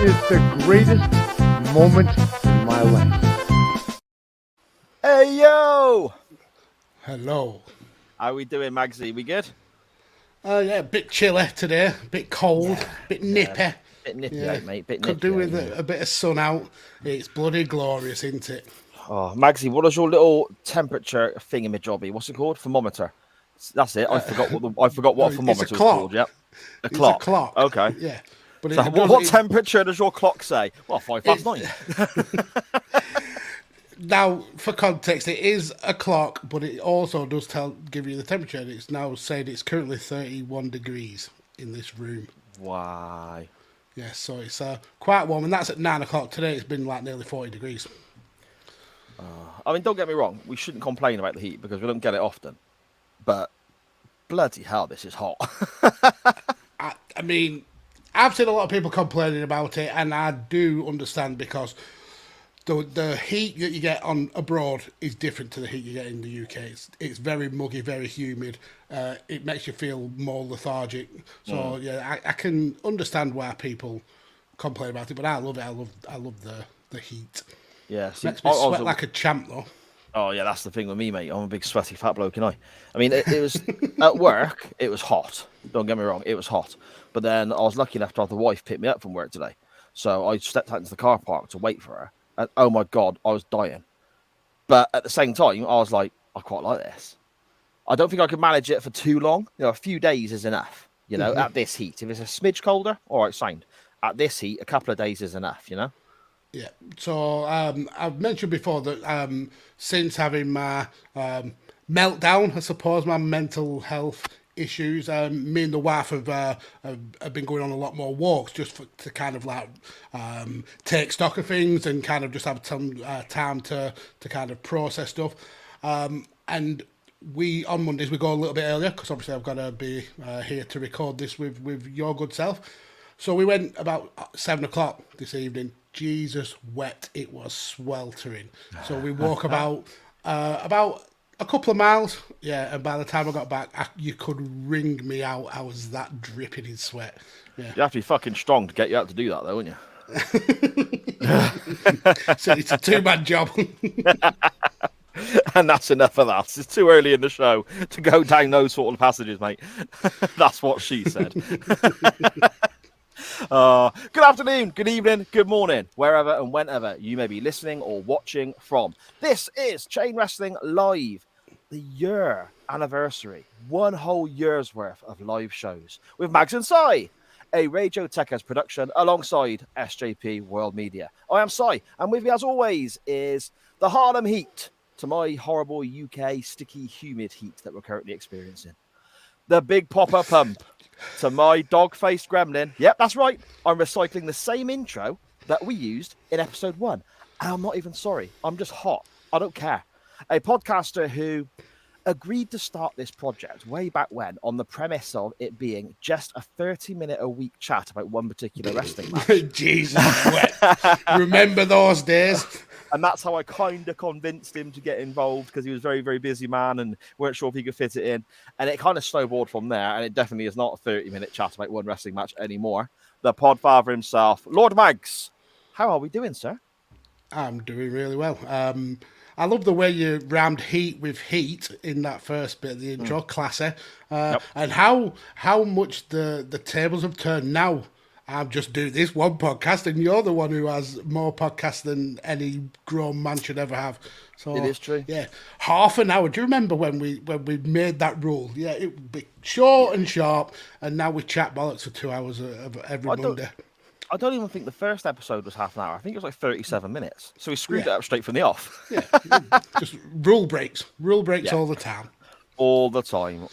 is the greatest moment in my life. Hey, yo! Hello. How we doing, Magsy? We good? Yeah, a bit chilly today, a bit cold, a bit nippy. Bit nippy out, mate. Bit Could nippy do with out, a bit of sun out. It's bloody glorious, isn't it? Oh, Magsy, what is your little temperature thingamajobby? What's it called? Thermometer. That's it. I forgot what a thermometer it's a was clock. called. Yep. It's a clock. Okay. Yeah. But So what temperature does your clock say? Well, 9:05. Now, for context, it is a clock, but it also does give you the temperature. It's now saying it's currently 31 degrees in this room. Why? Yeah, so it's quite warm, and that's at 9 o'clock. Today it's been like nearly 40 degrees. I mean, don't get me wrong. We shouldn't complain about the heat because we don't get it often. But bloody hell, this is hot. I mean, I've seen a lot of people complaining about it, and I do understand because the heat that you get on abroad is different to the heat you get in the UK. It's very muggy, very humid. It makes you feel more lethargic. So yeah, I can understand why people complain about it, but I love it. I love the heat. Yeah, see, Makes me sweat like a champ, though. Oh yeah, that's the thing with me, mate. I'm a big sweaty fat bloke, and I mean, it was at work. It was hot. Don't get me wrong, it was hot. But then I was lucky enough to have the wife pick me up from work today, so I stepped out into the car park to wait for her. And oh my god, I was dying. But at the same time, I was like, I quite like this. I don't think I could manage it for too long. You know, a few days is enough. You know, at this heat. If it's a smidge colder, all right, sound. At this heat, a couple of days is enough. You know. Yeah. So I've mentioned before that since having my meltdown, I suppose, my mental health issues, me and the wife have been going on a lot more walks just to kind of like take stock of things and kind of just have some time to kind of process stuff. And we on Mondays we go a little bit earlier because obviously I've got to be here to record this with your good self. So we went about 7 o'clock this evening. Jesus, wet! It was sweltering. So we walk about a couple of miles. Yeah, and by the time I got back, you could wring me out. I was that dripping in sweat. Yeah, You have to be fucking strong to get you out to do that, though, wouldn't you? so it's a two-man job. And that's enough of that. It's too early in the show to go down those sort of passages, mate. That's what she said. Good afternoon, good evening, good morning, wherever and whenever you may be listening or watching from. This is Chain Wrestling Live, the year anniversary, one whole year's worth of live shows with Mags and Sai, a Radio Techers production alongside SJP World Media. I am Sai, and with me as always is the Harlem Heat, to my horrible UK sticky humid heat that we're currently experiencing. The Big Popper Pump, to my dog-faced gremlin. Yep, that's right. I'm recycling the same intro that we used in episode 1. And I'm not even sorry. I'm just hot. I don't care. A podcaster who agreed to start this project way back when on the premise of it being just a 30-minute-a-week chat about one particular wrestling match. Jesus, wet. Remember those days? And that's how I kind of convinced him to get involved because he was a very, very busy man and weren't sure if he could fit it in. And it kind of snowballed from there. And it definitely is not a 30-minute chat about one wrestling match anymore. The podfather himself, Lord Mags. How are we doing, sir? I'm doing really well. I love the way you rammed heat with heat in that first bit of the intro, classy. And how much the tables have turned now. I'm just doing this one podcast, and you're the one who has more podcasts than any grown man should ever have. So it is true. Yeah, half an hour. Do you remember when we made that rule? Yeah, it would be short and sharp, and now we chat bollocks for 2 hours every Monday. I don't even think the first episode was half an hour. I think it was like 37 minutes. So we screwed it up straight from the off. Yeah, just rule breaks all the time. All the time.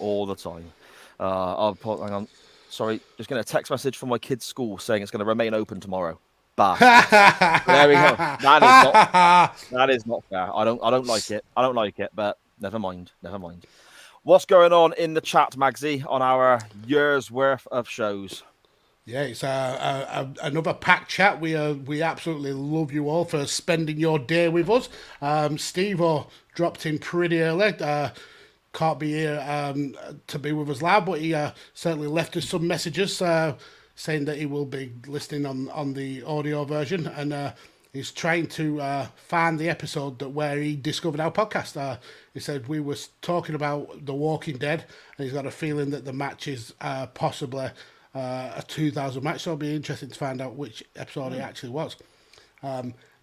I'll put, hang on. Sorry, just getting a text message from my kid's school saying it's going to remain open tomorrow. Bastard. There we go. That is not fair. I don't like it. But never mind. What's going on in the chat, Magsy, on our year's worth of shows? Yeah, it's another packed chat. We absolutely love you all for spending your day with us. Steve-O dropped in pretty early. Can't be here to be with us live, but he certainly left us some messages saying that he will be listening on the audio version, and he's trying to find the episode where he discovered our podcast. He said we were talking about The Walking Dead, and he's got a feeling that the match is possibly a 2000 match, so it'll be interesting to find out which episode it actually was.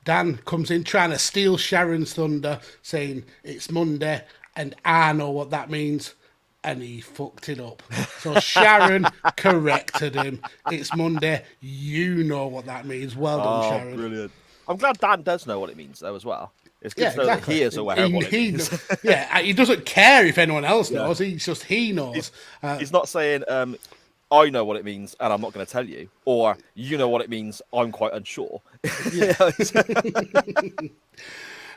Dan comes in trying to steal Sharon's thunder, saying it's Monday and I know what that means, and he fucked it up. So Sharon corrected him. It's Monday, you know what that means. Well done, Sharon. Brilliant. I'm glad Dan does know what it means, though, as well. It's good to know that he is aware of what it means. He doesn't care if anyone else knows. He's just, he knows. He's not saying, I know what it means and I'm not going to tell you, or you know what it means, I'm quite unsure.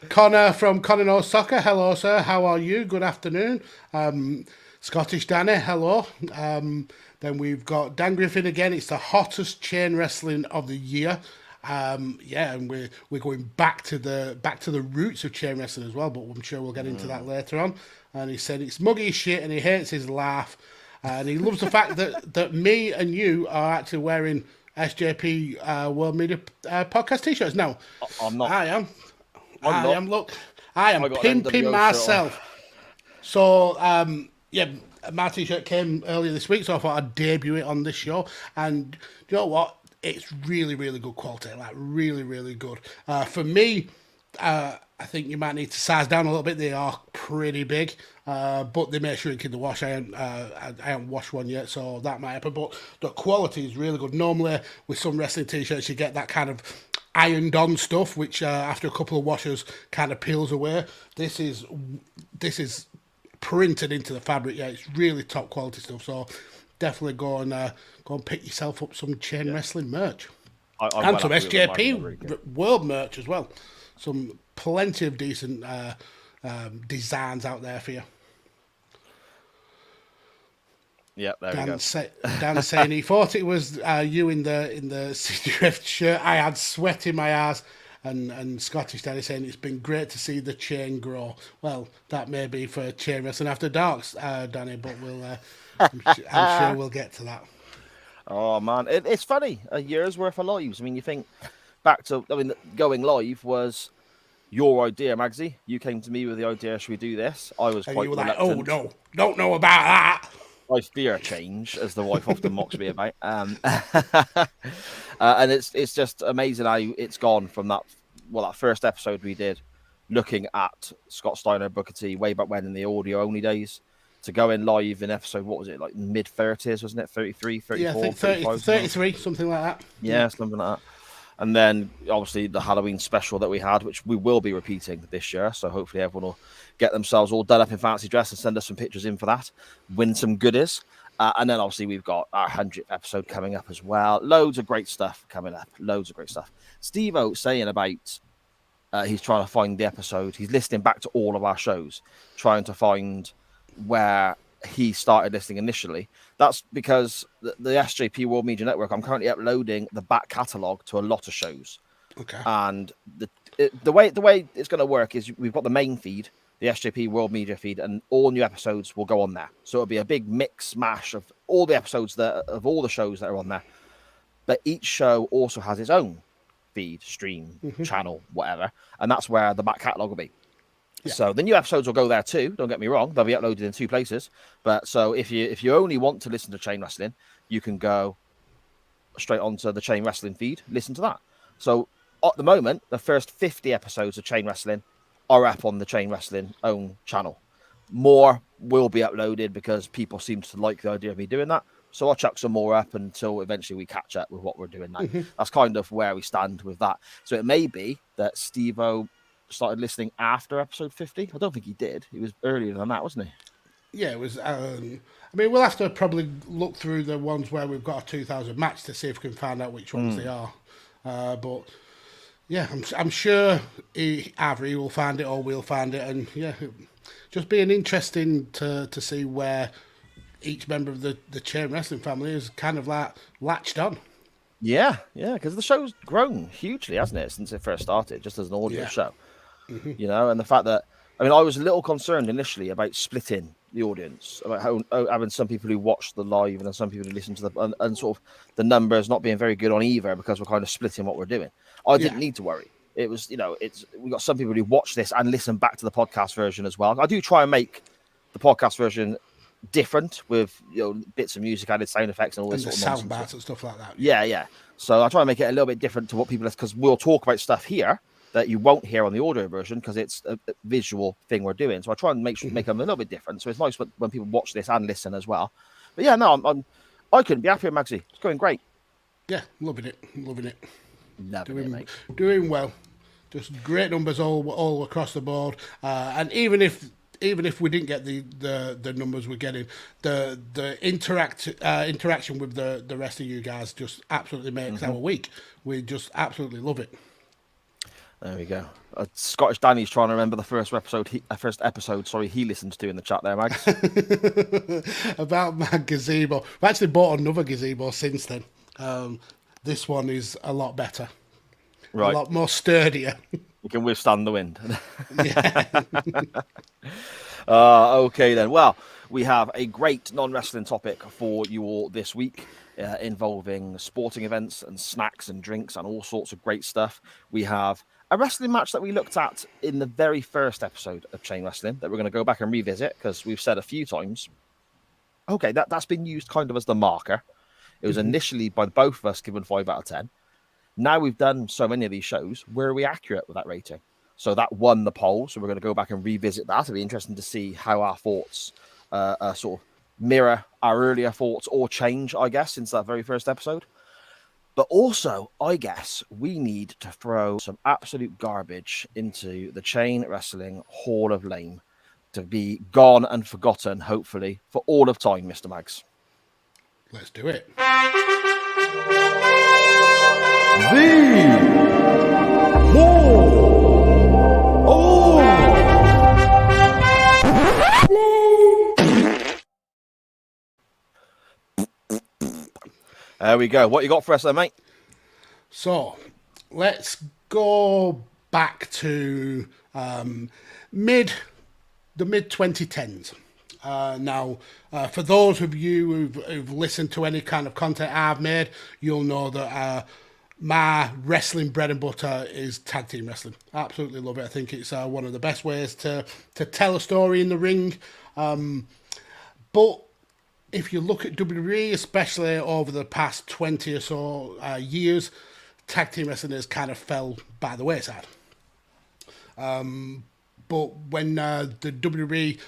Connor from Connor Knows Soccer. Hello, sir. How are you? Good afternoon. Scottish Danny. Hello. Then we've got Dan Griffin again. It's the hottest chain wrestling of the year. And we're going back to the roots of chain wrestling as well, but I'm sure we'll get into that later on. And he said it's muggy as shit and he hates his laugh. And he loves the fact that me and you are actually wearing SJP World Media Podcast t-shirts. No, I'm not. I am. Look, I am got pimping myself. So, my t-shirt came earlier this week, so I thought I'd debut it on this show. And you know what? It's really, really good quality. Like, really, really good. For me, I think you might need to size down a little bit. They are pretty big, but they may shrink in the wash. I haven't washed one yet, so that might happen. But the quality is really good. Normally, with some wrestling t-shirts, you get that kind of ironed-on stuff, which after a couple of washes kind of peels away. This is printed into the fabric. Yeah, it's really top quality stuff. So definitely go and pick yourself up some chain wrestling merch, and some SJP World merch as well. Some plenty of decent designs out there for you. Yeah, there we go. Dan saying he thought it was you in the City Ref shirt. I had sweat in my ass. And Scottish Daddy saying it's been great to see the chain grow. Well, that may be for Chain Wrestling After Darks, Danny, but I'm sure we'll get to that. Oh man, it's funny. A year's worth of lives. I mean, you think back to, going live was your idea, Magsy. You came to me with the idea, should we do this? I was quite reluctant. Like, oh no, don't know about that. I fear change, as the wife often mocks me about. And it's just amazing how it's gone from that first episode we did, looking at Scott Steiner, Booker T, way back when in the audio only days, to going live in episode, what was it, like mid-30s, wasn't it? 33, 34, yeah, I think 33, something like that. Yeah, something like that. And then, obviously, the Halloween special that we had, which we will be repeating this year. So hopefully everyone will get themselves all done up in fancy dress and send us some pictures in for that. Win some goodies. And then, obviously, we've got our 100th episode coming up as well. Loads of great stuff coming up. Loads of great stuff. Steve-O saying about he's trying to find the episode. He's listening back to all of our shows, trying to find where he started listening initially. That's because the SJP World Media Network, I'm currently uploading the back catalogue to a lot of shows. Okay. And the way it's going to work is we've got the main feed, the SJP World Media feed, and all new episodes will go on there. So it'll be a big mix mash of all the episodes of all the shows that are on there. But each show also has its own feed, stream, channel, whatever, and that's where the back catalogue will be. Yeah. So the new episodes will go there too. Don't get me wrong; they'll be uploaded in two places. But so if you only want to listen to Chain Wrestling, you can go straight onto the Chain Wrestling feed, listen to that. So at the moment, the first 50 episodes of Chain Wrestling are up on the Chain Wrestling own channel. More will be uploaded because people seem to like the idea of me doing that. So I'll chuck some more up until eventually we catch up with what we're doing now. That's kind of where we stand with that. So it may be that Steve-O started listening after episode 50. I don't think he did. He was earlier than that, wasn't he? Yeah, it was. We'll have to probably look through the ones where we've got a 2000 match to see if we can find out which ones they are. But yeah, I'm sure either he will find it or we'll find it, and yeah, just being interesting to see where each member of the Chain Wrestling family is kind of like latched on. Yeah, because the show's grown hugely, hasn't it, since it first started, just as an audio show. And the fact that I mean, I was a little concerned initially about splitting the audience, about how having some people who watch the live and then some people who listen to and sort of the numbers not being very good on either because we're kind of splitting what we're doing. I didn't need to worry. It was, we got some people who watch this and listen back to the podcast version as well. I do try and make the podcast version different with bits of music, added sound effects, and all this and sort of sound nonsense. bars and stuff like that. Yeah. So I try and make it a little bit different to what people, because we'll talk about stuff here that you won't hear on the audio version because it's a visual thing we're doing. So I try and make them a little bit different. So it's nice when people watch this and listen as well. But yeah, no, I couldn't be happier, Magsy. It's going great. Yeah, loving it. Doing well. Just great numbers all across the board. And even if we didn't get the numbers we're getting, the interaction with the rest of you guys just absolutely makes our week. We just absolutely love it. There we go. Scottish Danny's trying to remember the first episode he listened to in the chat there, Mags. About my gazebo. I've actually bought another gazebo since then. This one is a lot better. Right. A lot more sturdier. You can withstand the wind. Yeah. Okay then. Well, we have a great non-wrestling topic for you all this week, involving sporting events and snacks and drinks and all sorts of great stuff. We have a wrestling match that we looked at in the very first episode of Chain Wrestling that we're going to go back and revisit because we've said a few times, okay, that's been used kind of as the marker. It was initially by both of us given 5 out of 10. Now we've done so many of these shows, were we accurate with that rating? So that won the poll. So we're going to go back and revisit that. It'll be interesting to see how our thoughts sort of mirror our earlier thoughts or change, I guess, since that very first episode. But also, I guess we need to throw some absolute garbage into the Chain Wrestling Hall of Lame to be gone and forgotten, hopefully, for all of time, Mr. Mags. Let's do it. There we go. What you got for us there, mate? So, let's go back to the mid 2010s. Now, for those of you who've listened to any kind of content I've made, you'll know that my wrestling bread and butter is tag team wrestling. Absolutely love it. I think it's one of the best ways to tell a story in the ring. But if you look at WWE, especially over the past 20 or so years, tag team wrestling has kind of fell by the wayside. But when the WWE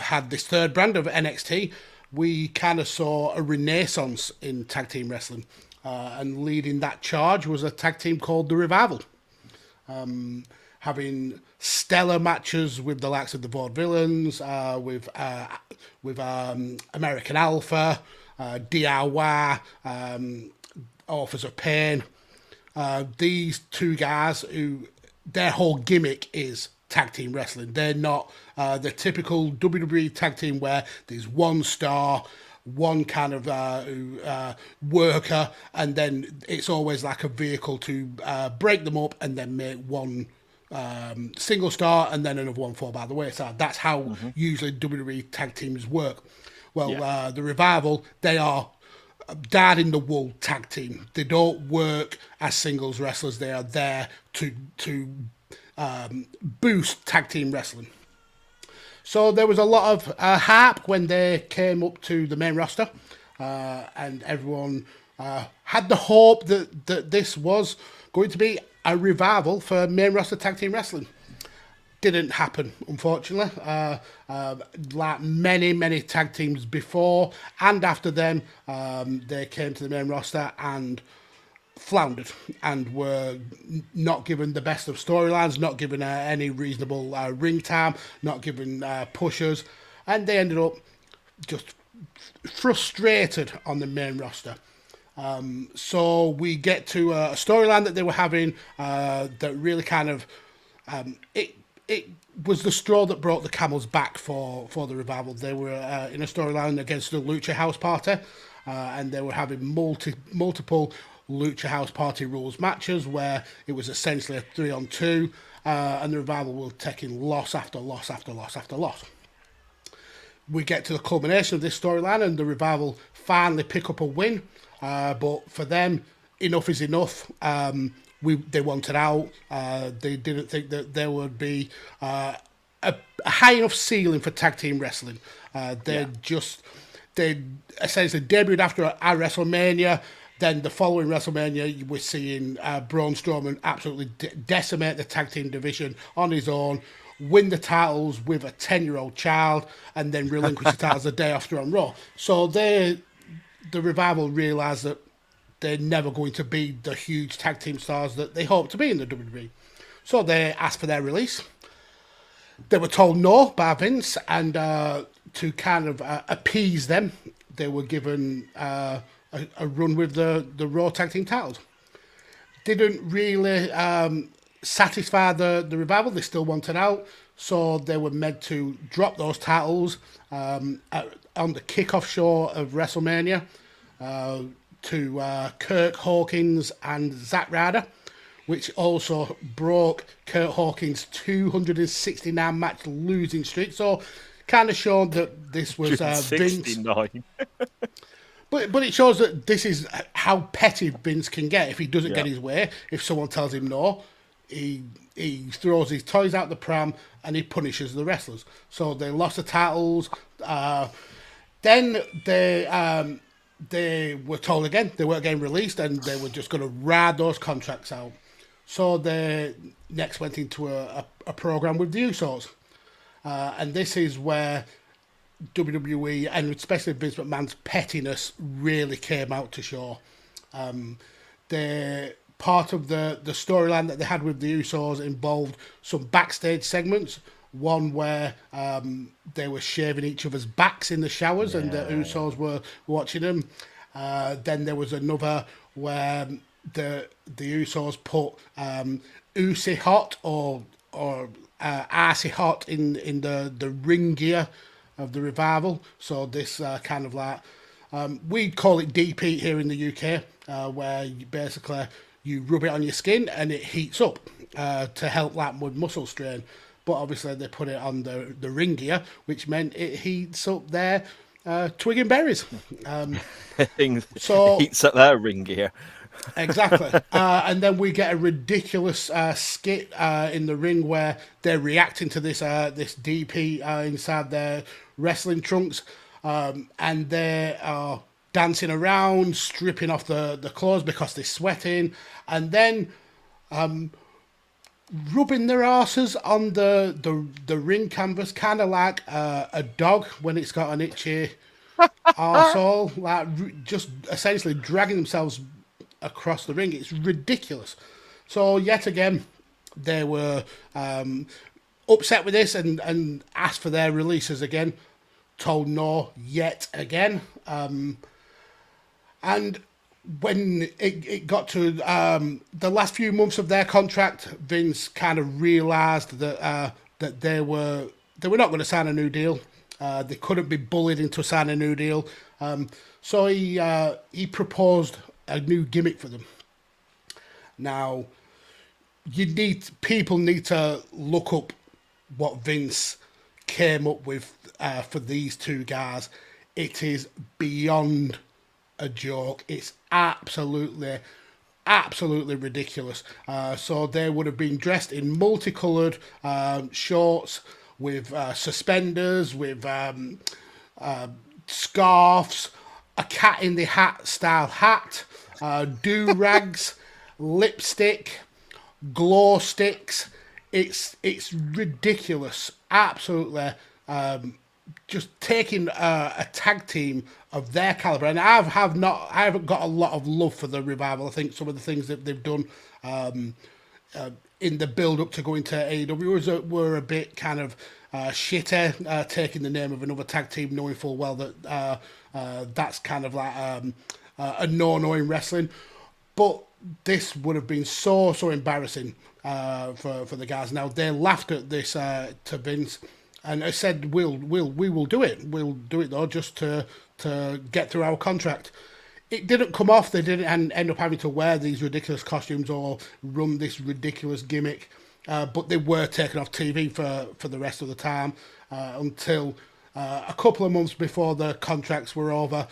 had this third brand of NXT, we kind of saw a renaissance in tag team wrestling. And leading that charge was a tag team called The Revival. Having stellar matches with the likes of the Vaudevillains, with American Alpha, DIY, Authors of Pain. These two guys who their whole gimmick is tag team wrestling. They're not the typical WWE tag team where there's one star, one kind of worker, and then it's always like a vehicle to break them up and then make one single star and then another one fall by the wayside. That's how usually WWE tag teams work. Well, the Revival, they are dyed in the wool tag team. They don't work as singles wrestlers. They are there to boost tag team wrestling. So there was a lot of hype when they came up to the main roster, and everyone had the hope that this was going to be a revival for main roster tag team wrestling. Didn't happen, unfortunately. Like many tag teams before and after them, they came to the main roster and floundered and were not given the best of storylines, not given any reasonable ring time, not given pushers, and they ended up just frustrated on the main roster. So we get to a storyline that they were having that really kind of it was the straw that brought the camel's back for the Revival. They were in a storyline against the Lucha House Party, and they were having multiple Lucha House Party rules matches where it was essentially a 3-on-2, and the Revival were taking loss after loss after loss after loss. We get to the culmination of this storyline, and the Revival finally pick up a win. But for them, enough is enough. They wanted out. They didn't think that there would be a high enough ceiling for tag team wrestling. They essentially debuted after our WrestleMania. Then the following WrestleMania, we're seeing Braun Strowman absolutely decimate the tag team division on his own, win the titles with a 10-year-old child, and then relinquish the titles the day after on Raw. So the Revival realised that they're never going to be the huge tag team stars that they hope to be in the WWE. So they asked for their release. They were told no by Vince, and to kind of appease them, they were given a run with the Raw tag team titles. Didn't really satisfy the Revival. They still wanted out, so they were meant to drop those titles on the kickoff show of WrestleMania to Kurt Hawkins and Zack Ryder, which also broke Kurt Hawkins' 269 match losing streak. So kind of showed that this was Vince. But it shows that this is how petty Vince can get if he doesn't get his way. If someone tells him no, he throws his toys out the pram and he punishes the wrestlers. So they lost the titles. Then they were told again they weren't getting released, and they were just going to ride those contracts out. So they next went into a program with the Usos. And this is where WWE, and especially Vince McMahon's pettiness, really came out to show. Part of the storyline that they had with the Usos involved some backstage segments. One where they were shaving each other's backs in the showers, and the Usos were watching them. Then there was another where the Usos put Usi Hot or Arcee Hot in the ring gear of the Revival. So this kind of like we call it deep heat here in the UK, where you rub it on your skin and it heats up to help like with muscle strain. But obviously they put it on the ring gear, which meant it heats up their twig and berries. So heats up their ring gear. Exactly. And then we get a ridiculous skit in the ring where they're reacting to this DP inside their wrestling trunks, and they are dancing around, stripping off the clothes because they're sweating, and then rubbing their arses on the ring canvas, kind of like a dog when it's got an itchy arsehole, like just essentially dragging themselves across the ring. It's ridiculous. So yet again, they were upset with this and asked for their releases again. Told no yet again. And when it got to the last few months of their contract, Vince kind of realised that they were not going to sign a new deal. They couldn't be bullied into signing a new deal. So he proposed a new gimmick for them. Now, people need to look up what Vince came up with for these two guys. It is beyond a joke. It's absolutely ridiculous. So they would have been dressed in multicoloured shorts with suspenders, with scarves, a cat in the hat style hat, do-rags, lipstick, glow sticks. It's ridiculous. Absolutely. Just taking a tag team of their caliber, and I haven't got a lot of love for the Revival. I think some of the things that they've done in the build up to going to AEW were a bit kind of shitty, taking the name of another tag team, knowing full well that that's kind of like a no-no in wrestling. But this would have been so embarrassing for the guys. Now they laughed at this to Vince, and I said, we will do it. We'll do it though, just to get through our contract. It didn't come off. They didn't end up having to wear these ridiculous costumes or run this ridiculous gimmick. but they were taken off TV for the rest of the time until a couple of months before the contracts were over.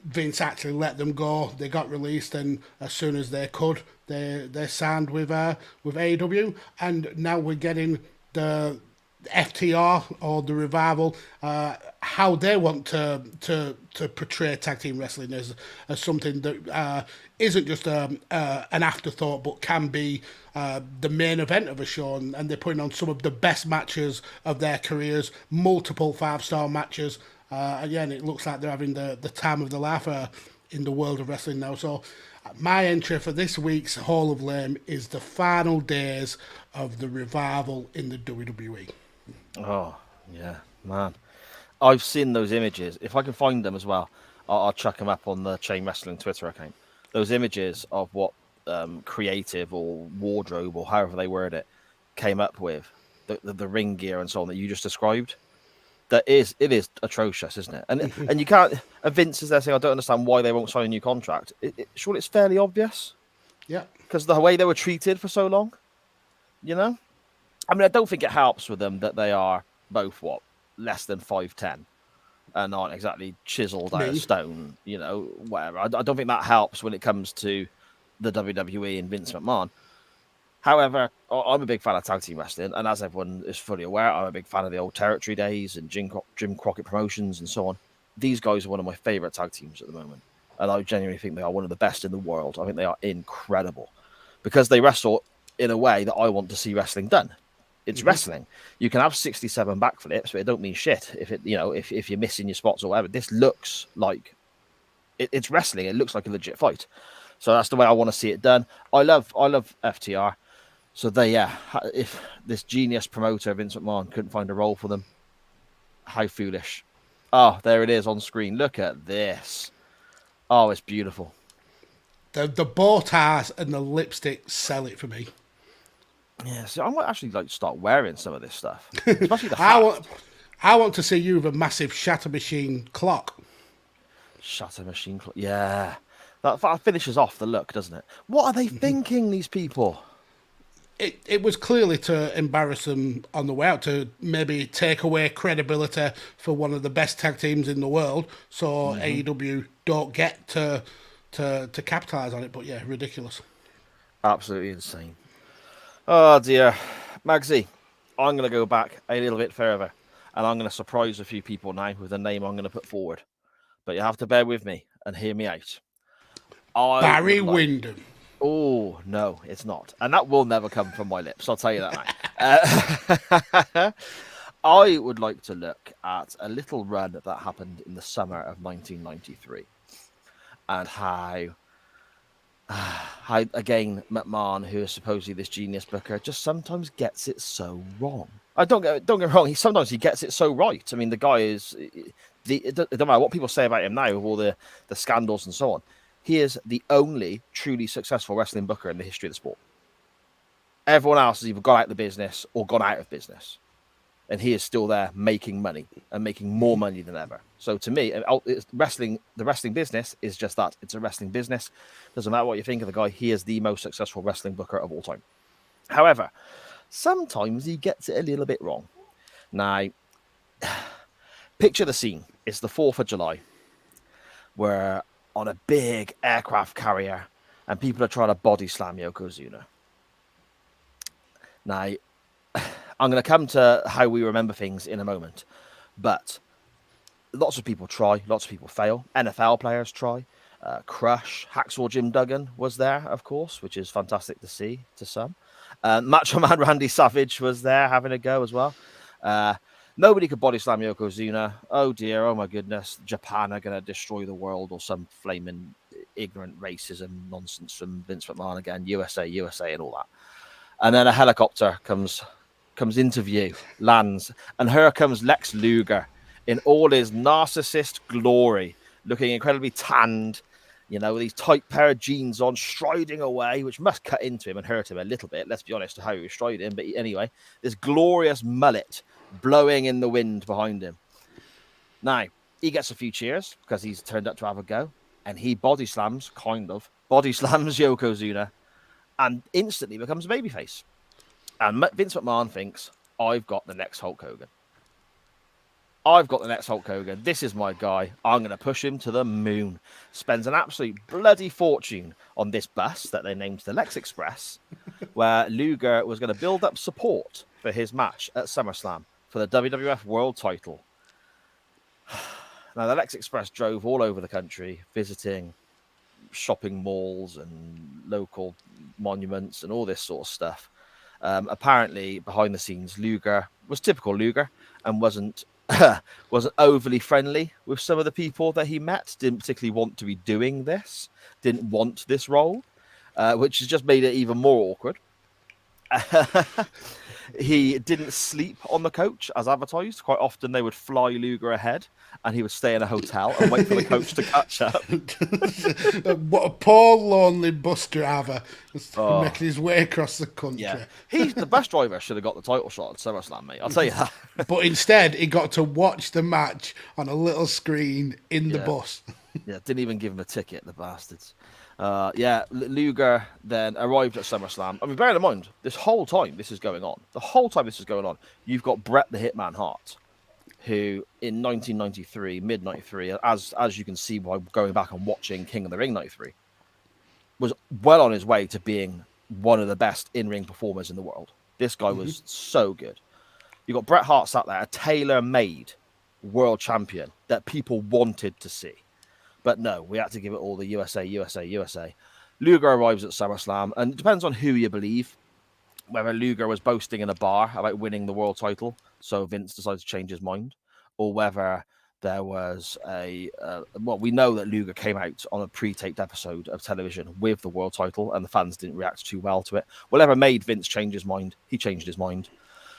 Vince actually let them go. They got released, and as soon as they could, they signed with AEW, and now we're getting the FTR or the Revival, how they want to portray tag team wrestling as something that isn't just an afterthought, but can be the main event of a show. And they're putting on some of the best matches of their careers, multiple 5-star matches. Again, it looks like they're having the time of their life in the world of wrestling now. So my entry for this week's Hall of Fame is the final days of the Revival in the WWE. Oh, yeah, man. I've seen those images. If I can find them as well, I'll chuck them up on the Chain Wrestling Twitter account. Those images of what creative or wardrobe or however they word it came up with, the ring gear and so on that you just described. It is atrocious, isn't it? And you can't. And Vince is there saying, I don't understand why they won't sign a new contract. Surely it's fairly obvious. Yeah. Because the way they were treated for so long, you know? I mean, I don't think it helps with them that they are both, less than 5'10", and aren't exactly chiseled out of stone, you know, whatever. I don't think that helps when it comes to the WWE and Vince McMahon. However, I'm a big fan of tag team wrestling, and as everyone is fully aware, I'm a big fan of the old Territory days and Jim Crockett Promotions and so on. These guys are one of my favourite tag teams at the moment, and I genuinely think they are one of the best in the world. I think they are incredible because they wrestle in a way that I want to see wrestling done. It's wrestling. You can have 67 backflips, but it don't mean shit if you're missing your spots or whatever. This looks like it's wrestling. It looks like a legit fight. So that's the way I want to see it done. I love FTR. So if this genius promoter Vince McMahon couldn't find a role for them, how foolish. Oh, there it is on screen. Look at this. Oh, it's beautiful. The bow ties and the lipstick sell it for me. Yeah, so I might actually start wearing some of this stuff, especially the hat. I want to see you with a massive Shatter Machine clock. Shatter Machine clock, yeah. That finishes off the look, doesn't it? What are they thinking, these people? It was clearly to embarrass them on the way out, to maybe take away credibility for one of the best tag teams in the world, so AEW don't get to capitalise on it. But yeah, ridiculous. Absolutely insane. Oh dear. Magsy, I'm going to go back a little bit further, and I'm going to surprise a few people now with the name I'm going to put forward. But you have to bear with me and hear me out. Barry Windham. Oh, no, it's not. And that will never come from my lips, I'll tell you that now. I would like to look at a little run that happened in the summer of 1993. And how again, McMahon, who is supposedly this genius booker, just sometimes gets it so wrong. Don't get me wrong, sometimes he gets it so right. I mean, the guy is... It doesn't matter what people say about him now with all the scandals and so on. He is the only truly successful wrestling booker in the history of the sport. Everyone else has either gone out of the business or gone out of business. And he is still there making money and making more money than ever. So to me, the wrestling business is just that. It's a wrestling business. Doesn't matter what you think of the guy. He is the most successful wrestling booker of all time. However, sometimes he gets it a little bit wrong. Now, picture the scene. It's the 4th of July. We're on a big aircraft carrier and people are trying to body slam Yokozuna. Now, I'm going to come to how we remember things in a moment, but lots of people try, lots of people fail. NFL players try. Crush, Hacksaw Jim Duggan was there, of course, which is fantastic to see to some. Macho Man Randy Savage was there having a go as well. Nobody could body slam Yokozuna. Oh dear, oh my goodness. Japan are going to destroy the world or some flaming ignorant racism nonsense from Vince McMahon again. USA and all that. And then a helicopter comes into view, lands, and here comes Lex Luger in all his narcissist glory, looking incredibly tanned, with these tight pair of jeans on, striding away, which must cut into him and hurt him a little bit. Let's be honest to how he was striding. But anyway, this glorious mullet blowing in the wind behind him. Now, he gets a few cheers because he's turned up to have a go, and he body slams Yokozuna and instantly becomes a babyface. And Vince McMahon thinks, I've got the next Hulk Hogan. I've got the next Hulk Hogan. This is my guy. I'm going to push him to the moon. Spends an absolute bloody fortune on this bus that they named the Lex Express, where Luger was going to build up support for his match at SummerSlam for the WWF World Title. Now, the Lex Express drove all over the country, visiting shopping malls and local monuments and all this sort of stuff. Apparently, behind the scenes, Luger was typical Luger and wasn't overly friendly with some of the people that he met. Didn't particularly want to be doing this. Didn't want this role, which has just made it even more awkward. He didn't sleep on the coach as advertised. Quite often they would fly Luger ahead and he would stay in a hotel and wait for the coach to catch up. What a poor, lonely bus driver making his way across the country. Yeah, the bus driver should have got the title shot at SummerSlam, mate. I'll tell you that. But instead, he got to watch the match on a little screen in the bus. Yeah, didn't even give him a ticket, the bastards. Luger then arrived at SummerSlam. I mean, bear in mind, this whole time this is going on, you've got Bret the Hitman Hart, who in 1993, mid-93, as you can see by going back and watching King of the Ring 93, was well on his way to being one of the best in-ring performers in the world. This guy was so good. You've got Bret Hart sat there, a tailor-made world champion that people wanted to see. But no, we had to give it all the USA. Luger arrives at SummerSlam, and it depends on who you believe, whether Luger was boasting in a bar about winning the world title, so Vince decided to change his mind, or whether there was we know that Luger came out on a pre-taped episode of television with the world title, and the fans didn't react too well to it. Whatever made Vince change his mind, he changed his mind.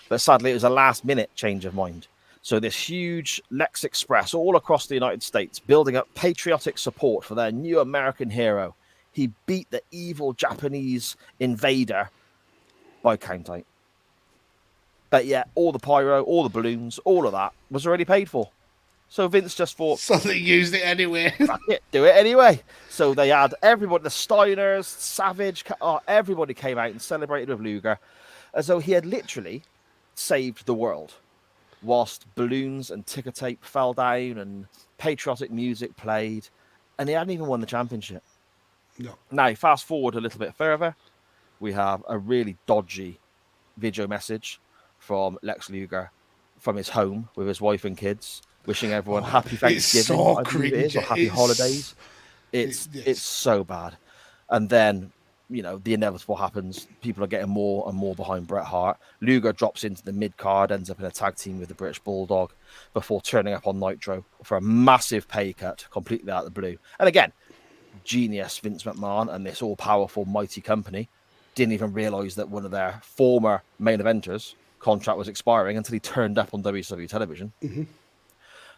But sadly, it was a last-minute change of mind. So this huge Lex Express all across the United States, building up patriotic support for their new American hero. He beat the evil Japanese invader by count out. But yet, all the pyro, all the balloons, all of that was already paid for. So Vince just thought... So they used it anyway. Fuck it, do it anyway. So they had everybody, the Steiners, Savage, everybody came out and celebrated with Luger as though he had literally saved the world. Whilst balloons and ticker tape fell down and patriotic music played, and he hadn't even won the championship. No. Now, fast forward a little bit further, we have a really dodgy video message from Lex Luger from his home with his wife and kids, wishing everyone happy Thanksgiving, so cringe, or happy holidays. It's so bad. And then, you know, the inevitable happens. People are getting more and more behind Bret Hart. Luger drops into the mid-card, ends up in a tag team with the British Bulldog before turning up on Nitro for a massive pay cut, completely out of the blue. And again, genius Vince McMahon and this all-powerful, mighty company didn't even realise that one of their former main eventers' contract was expiring until he turned up on WCW television. Mm-hmm.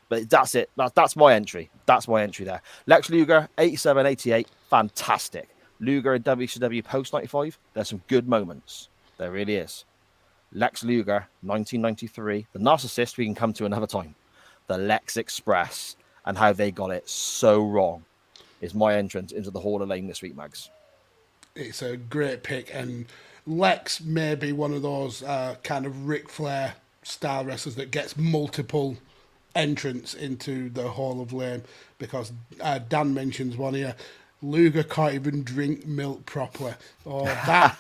But that's it. That's my entry. That's my entry there. Lex Luger, 87, 88, fantastic. Luger in WCW post-95, there's some good moments. There really is. Lex Luger, 1993, the narcissist we can come to another time. The Lex Express and how they got it so wrong is my entrance into the Hall of Fame this week, Mags. It's a great pick, and Lex may be one of those kind of Ric Flair style wrestlers that gets multiple entrants into the Hall of Fame, because Dan mentions one here. Luger can't even drink milk properly. Or that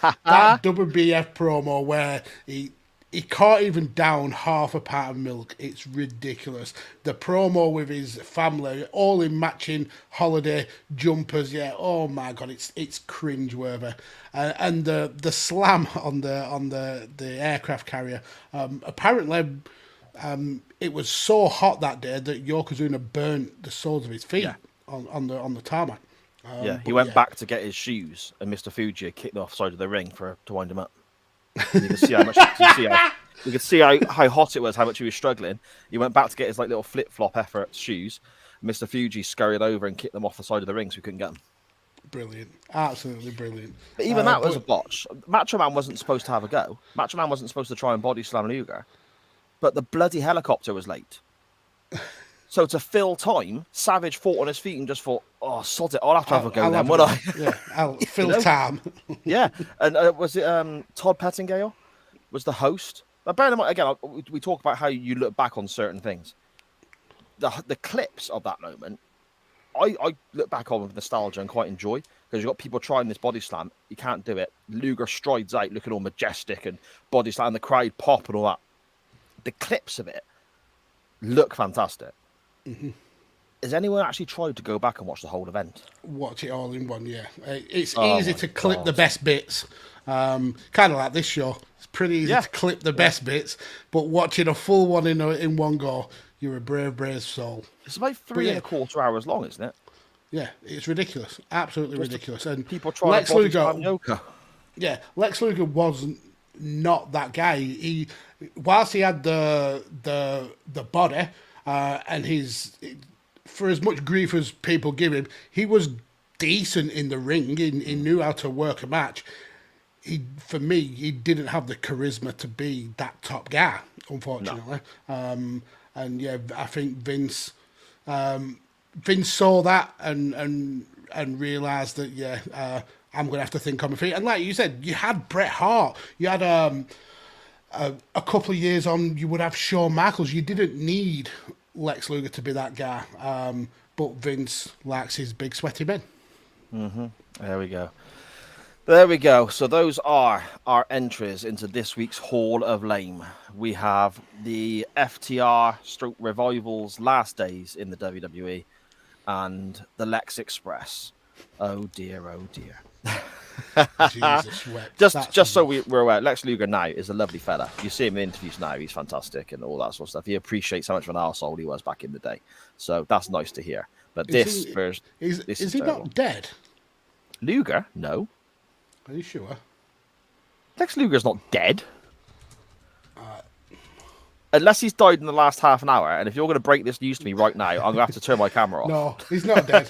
WBF promo where he can't even down half a part of milk. It's ridiculous. The promo with his family, all in matching holiday jumpers. Yeah, oh my God, it's cringeworthy. And the slam on the aircraft carrier. Apparently, it was so hot that day that Yokozuna burnt the soles of his feet on the tarmac. He went back to get his shoes, and Mr. Fuji had kicked off side of the ring to wind him up. You could see how much. You could see how hot it was, how much he was struggling. He went back to get his little flip-flop effort shoes. Mr. Fuji scurried over and kicked them off the side of the ring, so we couldn't get them. Brilliant, absolutely brilliant. But even that was a botch. Macho Man wasn't supposed to have a go. Macho Man wasn't supposed to try and body slam Luger, but the bloody helicopter was late. So to fill time, Savage fought on his feet and just thought, "Oh, sod it! I'll have to have a go then, won't I?" Yeah, I'll fill time. Yeah, and was it Todd Pettingale was the host. Now, bear in mind, again, we talk about how you look back on certain things. The clips of that moment, I look back on with nostalgia and quite enjoy, because you've got people trying this body slam. You can't do it. Luger strides out looking all majestic and body slam, the crowd pop and all that. The clips of it look fantastic. Mm-hmm. Has anyone actually tried to go back and watch the whole event? Watch it all in one, yeah. It's easy to clip the best bits. Kind of like this show. It's pretty easy to clip the best bits, but watching a full one in one go, you're a brave soul. It's about 3.25 hours long, isn't it? Yeah, it's ridiculous. Absolutely ridiculous. And people trying to body slam Yoka. Yeah, Lex Luger wasn't not that guy. Whilst he had the body and his, for as much grief as people give him, he was decent in the ring. He knew how to work a match. For me, he didn't have the charisma to be that top guy, unfortunately. No. And yeah, I think Vince saw that and realised that I'm going to have to think on my feet. And like you said, you had Bret Hart, you had a couple of years on, you would have Shawn Michaels. You didn't need Lex Luger to be that guy, but Vince likes his big sweaty men. Mm-hmm. There we go. So those are our entries into this week's Hall of Lame. We have the FTR / Revival's last days in the WWE and the Lex Express. Oh dear, oh dear. Jesus, just so we're aware, Lex Luger now is a lovely fella. You see him in interviews now, he's fantastic and all that sort of stuff. He appreciates how much of an arsehole he was back in the day. So that's nice to hear. But is he not dead? Luger? No. Are you sure? Lex Luger's not dead. Unless he's died in the last half an hour. And if you're going to break this news to me right now, I'm going to have to turn my camera off. No, he's not dead.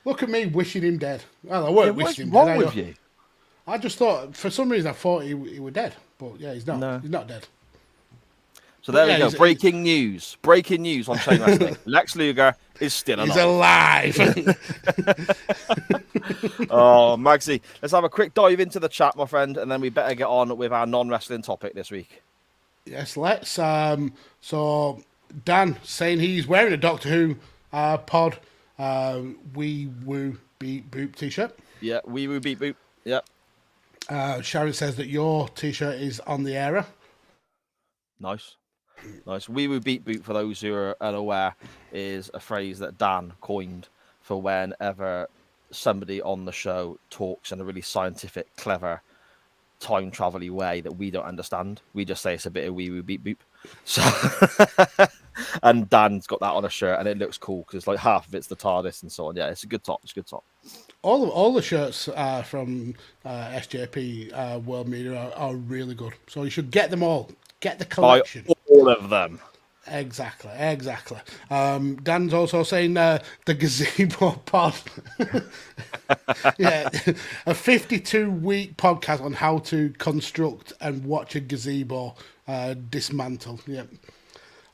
Look at me wishing him dead. Well, I weren't wishing him dead. What's wrong with you? I just thought, for some reason, I thought he was dead. But yeah, he's not. No. He's not dead. So there we go. Breaking news on Chain Wrestling. Lex Luger is still alive. He's alive. Oh, Magsy, let's have a quick dive into the chat, my friend, and then we better get on with our non-wrestling topic this week. Yes, let's. So Dan saying he's wearing a Doctor Who pod We Woo Beat Boop t-shirt. Yeah, We Woo Beat Boop. Yeah. Sharon says that your t-shirt is on the era. Nice. We Woo Beat Boop, for those who are unaware, is a phrase that Dan coined for whenever somebody on the show talks in a really scientific, clever, time travel-y way that we don't understand. We just say it's a bit of wee woo beep boop. So, and Dan's got that on a shirt, and it looks cool because it's like half of it's the TARDIS and so on. Yeah, it's a good top. All the shirts from SJP World Media are really good. So you should get them all. Get the collection. Buy all of them. Exactly. Dan's also saying the Gazebo pod. Yeah, a 52-week podcast on how to construct and watch a gazebo dismantle. Yeah.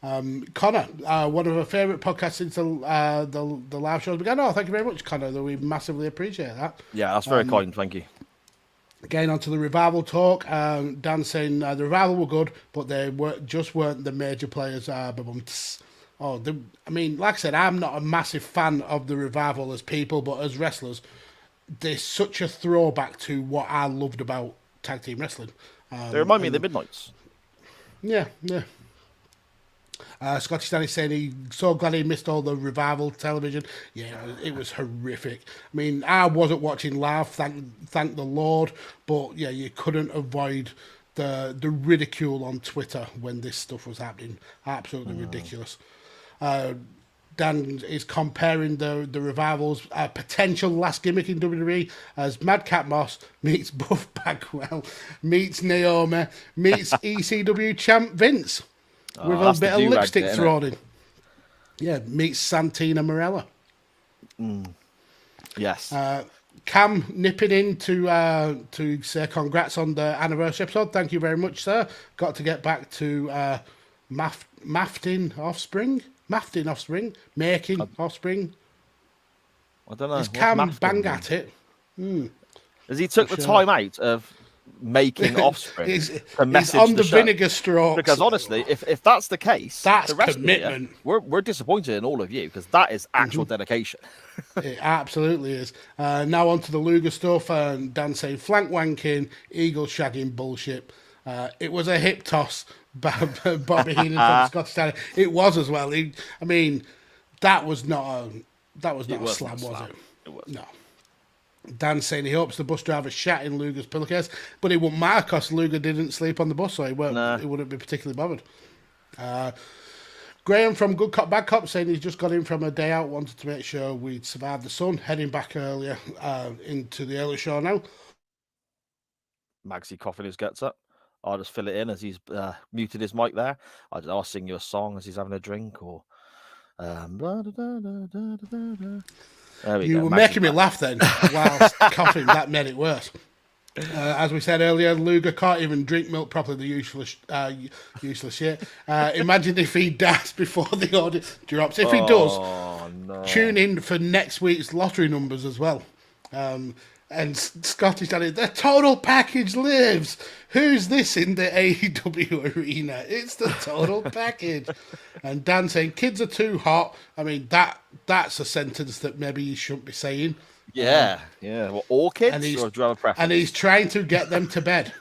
Connor, one of our favourite podcasts since the live shows began. Oh, thank you very much, Connor. We massively appreciate that. Yeah, that's very kind. Thank you. Getting onto the Revival talk, Dan saying the Revival were good, but they weren't the major players. Like I said, I'm not a massive fan of the Revival as people, but as wrestlers, they're such a throwback to what I loved about tag team wrestling. They remind me of the Midnights. Yeah. Scotty Stanley saying he's so glad he missed all the Revival television. Yeah, it was horrific. I mean, I wasn't watching live, thank the Lord, but yeah, you couldn't avoid the ridicule on Twitter when this stuff was happening. Absolutely ridiculous. Dan is comparing the Revival's potential last gimmick in WWE as Madcap Moss meets Buff Bagwell, meets Naomi, meets ECW champ Vince. With a bit of lipstick thrown in. Yeah, meets Santina Morella. Yes. Cam nipping in to say congrats on the anniversary episode. Thank you very much, sir. Got to get back to Maftin Offspring. Making Offspring. I don't know. Is Cam bang at it? As he took the time out of making offspring He's to message on the show. vinegar strokes. Because honestly, if that's the case, That's the rest commitment. Of you, we're disappointed in all of you because that is actual dedication. It absolutely is. Now on to the Luger stuff. Dan saying flank wanking, eagle shagging bullshit. It was a hip toss. Bobby Heenan from Scott Steiner. It was as well. That was not a slam, was it? It was. No. Dan saying he hopes the bus driver shat in Luger's pillowcase, but it wouldn't matter because Luger didn't sleep on the bus, so he wouldn't be particularly bothered. Graham from Good Cop Bad Cop saying he's just got in from a day out, wanted to make sure we'd survived the sun, heading back earlier into the early show now. Magsy coughing his guts up. I'll just fill it in as he's muted his mic there. I'll sing you a song as he's having a drink or. You were making me laugh then whilst coughing. That made it worse. As we said earlier, Luger can't even drink milk properly, the useless shit. Imagine if he dies before the order drops. If he does, tune in for next week's lottery numbers as well. And Scottish Daddy, the total package lives. Who's this in the AEW arena? It's the total package. And Dan saying, kids are too hot. I mean, that's a sentence that maybe you shouldn't be saying. Yeah. Well, all kids, or do you have a preference? And he's trying to get them to bed.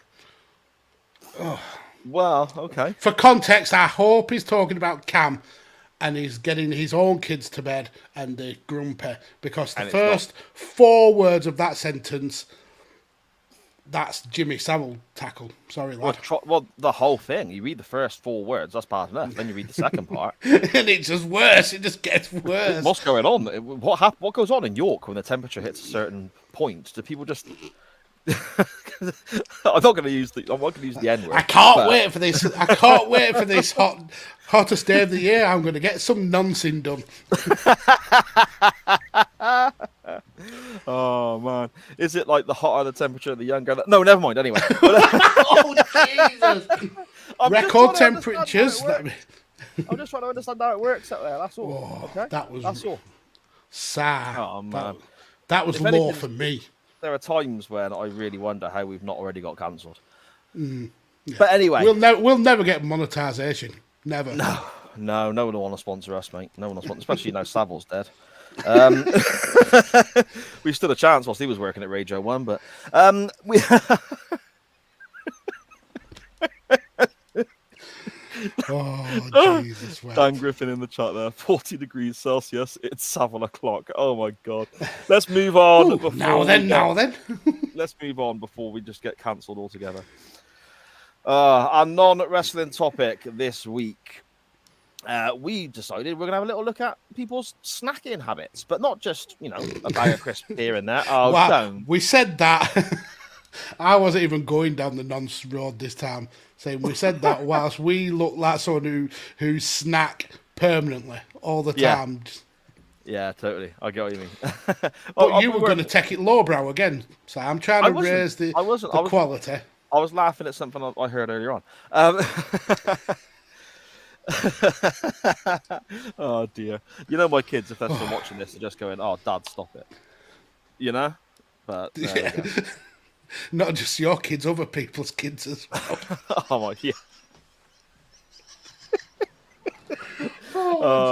Oh. Well, okay. For context, I hope he's talking about Cam and he's getting his own kids to bed and they're grumpy because the first 4 words of that sentence, that's Jimmy Savile tackle. Sorry, lad. Well, the whole thing. You read the first 4 words, that's bad enough. Then you read the second part. And it's just worse. It just gets worse. What's going on? What goes on in York when the temperature hits a certain point? Do people just... I'm not going to use the N word. I can't wait for this. I can't wait for this hottest day of the year. I'm going to get some nonsense done. Oh man, is it like the hotter the temperature, the younger? No, never mind. Anyway, oh Jesus! Record temperatures. I'm just trying to understand how it works out there. That's all. Okay, that's all. Sad. Oh man, that was law for me. There are times when I really wonder how we've not already got cancelled. Yeah. But anyway, we'll never get monetization. Never. No one will want to sponsor us, mate. No one will sponsor, especially now Savile's dead. We stood a chance whilst he was working at Radio 1, but we. Oh, Jesus. Dan Griffin in the chat there. 40 degrees Celsius. It's 7 o'clock. Oh, my God. Let's move on. Now then. Let's move on before we just get cancelled altogether. Our non-wrestling topic this week. We decided we're going to have a little look at people's snacking habits, but not just, a bag of crisps here and there. Oh, don't. We said that. I wasn't even going down the nonce road this time. Saying we said that whilst we look like someone who snack permanently all the time. Yeah, totally. I get what you mean. But you were going to take it lowbrow again. So I'm trying to raise the quality. I was laughing at something I heard earlier on. Oh, dear. My kids, if they're still watching this, are just going, oh, Dad, stop it. But not just your kids, other people's kids as well. Oh, my, yeah.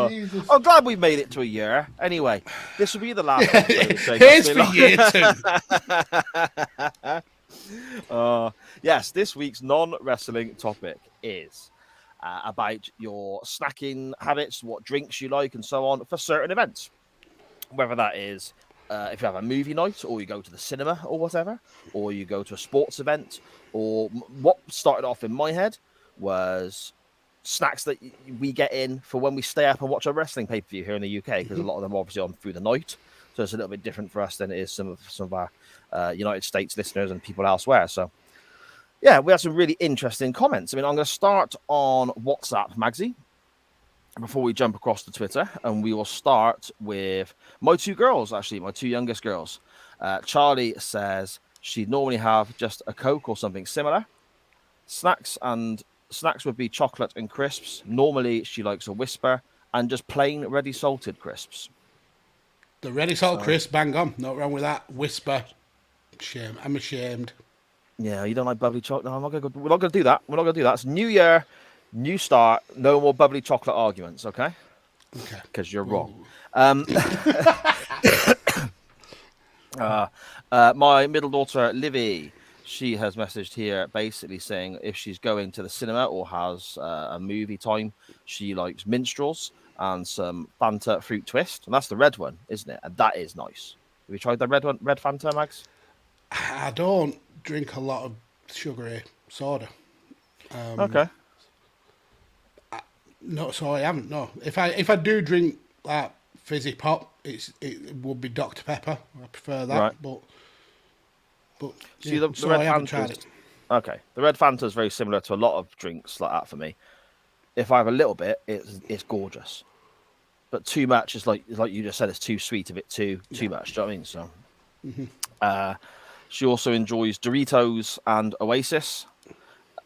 Jesus. I'm glad we made it to a year. Anyway, this will be the last episode. Here's for year 2. Yes, this week's non-wrestling topic is about your snacking habits, what drinks you like, and so on for certain events. Whether that is if you have a movie night, or you go to the cinema, or whatever, or you go to a sports event, or what started off in my head was snacks that we get in for when we stay up and watch a wrestling pay-per-view here in the UK, because a lot of them are obviously on through the night, so it's a little bit different for us than it is some of our United States listeners and people elsewhere. So yeah, we had some really interesting comments. I'm going to start on WhatsApp, Magsy, before we jump across to Twitter, and we will start with my 2 girls, actually, my 2 youngest girls. Charlie says she'd normally have just a Coke or something similar. Snacks would be chocolate and crisps. Normally, she likes a Whisper and just plain ready salted crisps. The ready salt crisp, bang on. Not wrong with that. Whisper. Shame. I'm ashamed. Yeah, you don't like bubbly chocolate. No, we're not gonna do that. We're not gonna do that. It's New Year, new start. No more bubbly chocolate arguments, okay? Okay. Because you're wrong. Ooh. My middle daughter, Livy, she has messaged here basically saying if she's going to the cinema or has a movie time, she likes minstrels and some Fanta fruit twist. And that's the red one, isn't it? And that is nice. Have you tried the red one, red Fanta, Mags? I don't drink a lot of sugary soda. Okay. No, so I haven't. No, if I do drink that fizzy pop, it would be Dr Pepper. I prefer that. Right. But See, yeah, the so red I haven't Fanta. tried it. Okay. The red Fanta is very similar to a lot of drinks like that for me. If I have a little bit, it's gorgeous. But too much is like you just said, it's too sweet, a bit too much. Do you know what I mean? So, she also enjoys Doritos and Oasis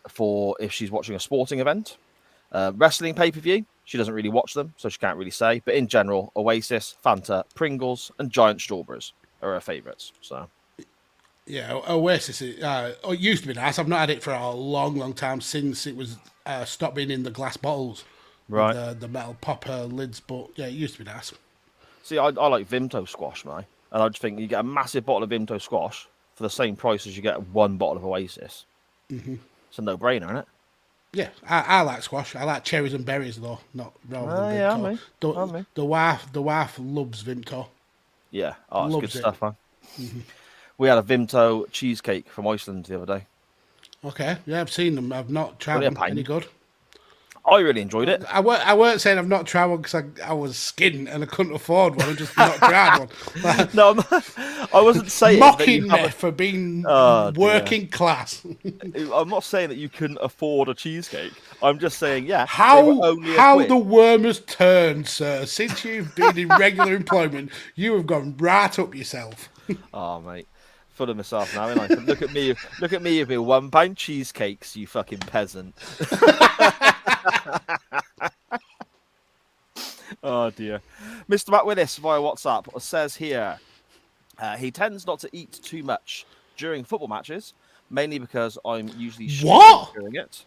for if she's watching a sporting event. Wrestling pay-per-view, she doesn't really watch them, so she can't really say. But in general, Oasis, Fanta, Pringles, and giant strawberries are her favourites. So, Yeah, Oasis. It used to be nice. I've not had it for a long, long time since it was stopped being in the glass bottles right. with the metal popper lids. But yeah, it used to be nice. See, I like Vimto squash, man. And I just think you get a massive bottle of Vimto squash for the same price as you get one bottle of Oasis. Mm-hmm. It's a no-brainer, isn't it? Yeah, I like squash. I like cherries and berries though, not rather than Vimto. Me. The wife loves Vimto. Yeah, oh, it's Loves good it. stuff, man. We had a Vimto cheesecake from Iceland the other day. Okay, yeah, I've seen them. I've not tried them. Any good? I really enjoyed it. I weren't saying I've not tried one because I was skinned and I couldn't afford one. I just not tried one. No, I wasn't saying Mocking that me for being dear. working class. I'm not saying that you couldn't afford a cheesecake. I'm just saying, yeah. How £1. the worm has turned, sir. Since you've been in regular employment, you have gone right up yourself. Oh, mate. Full of myself now, ain't I? Look at me with your £1 cheesecakes, you fucking peasant. Oh dear. Mr. Matt Willis via WhatsApp says here he tends not to eat too much during football matches, mainly because I'm usually streaming during it.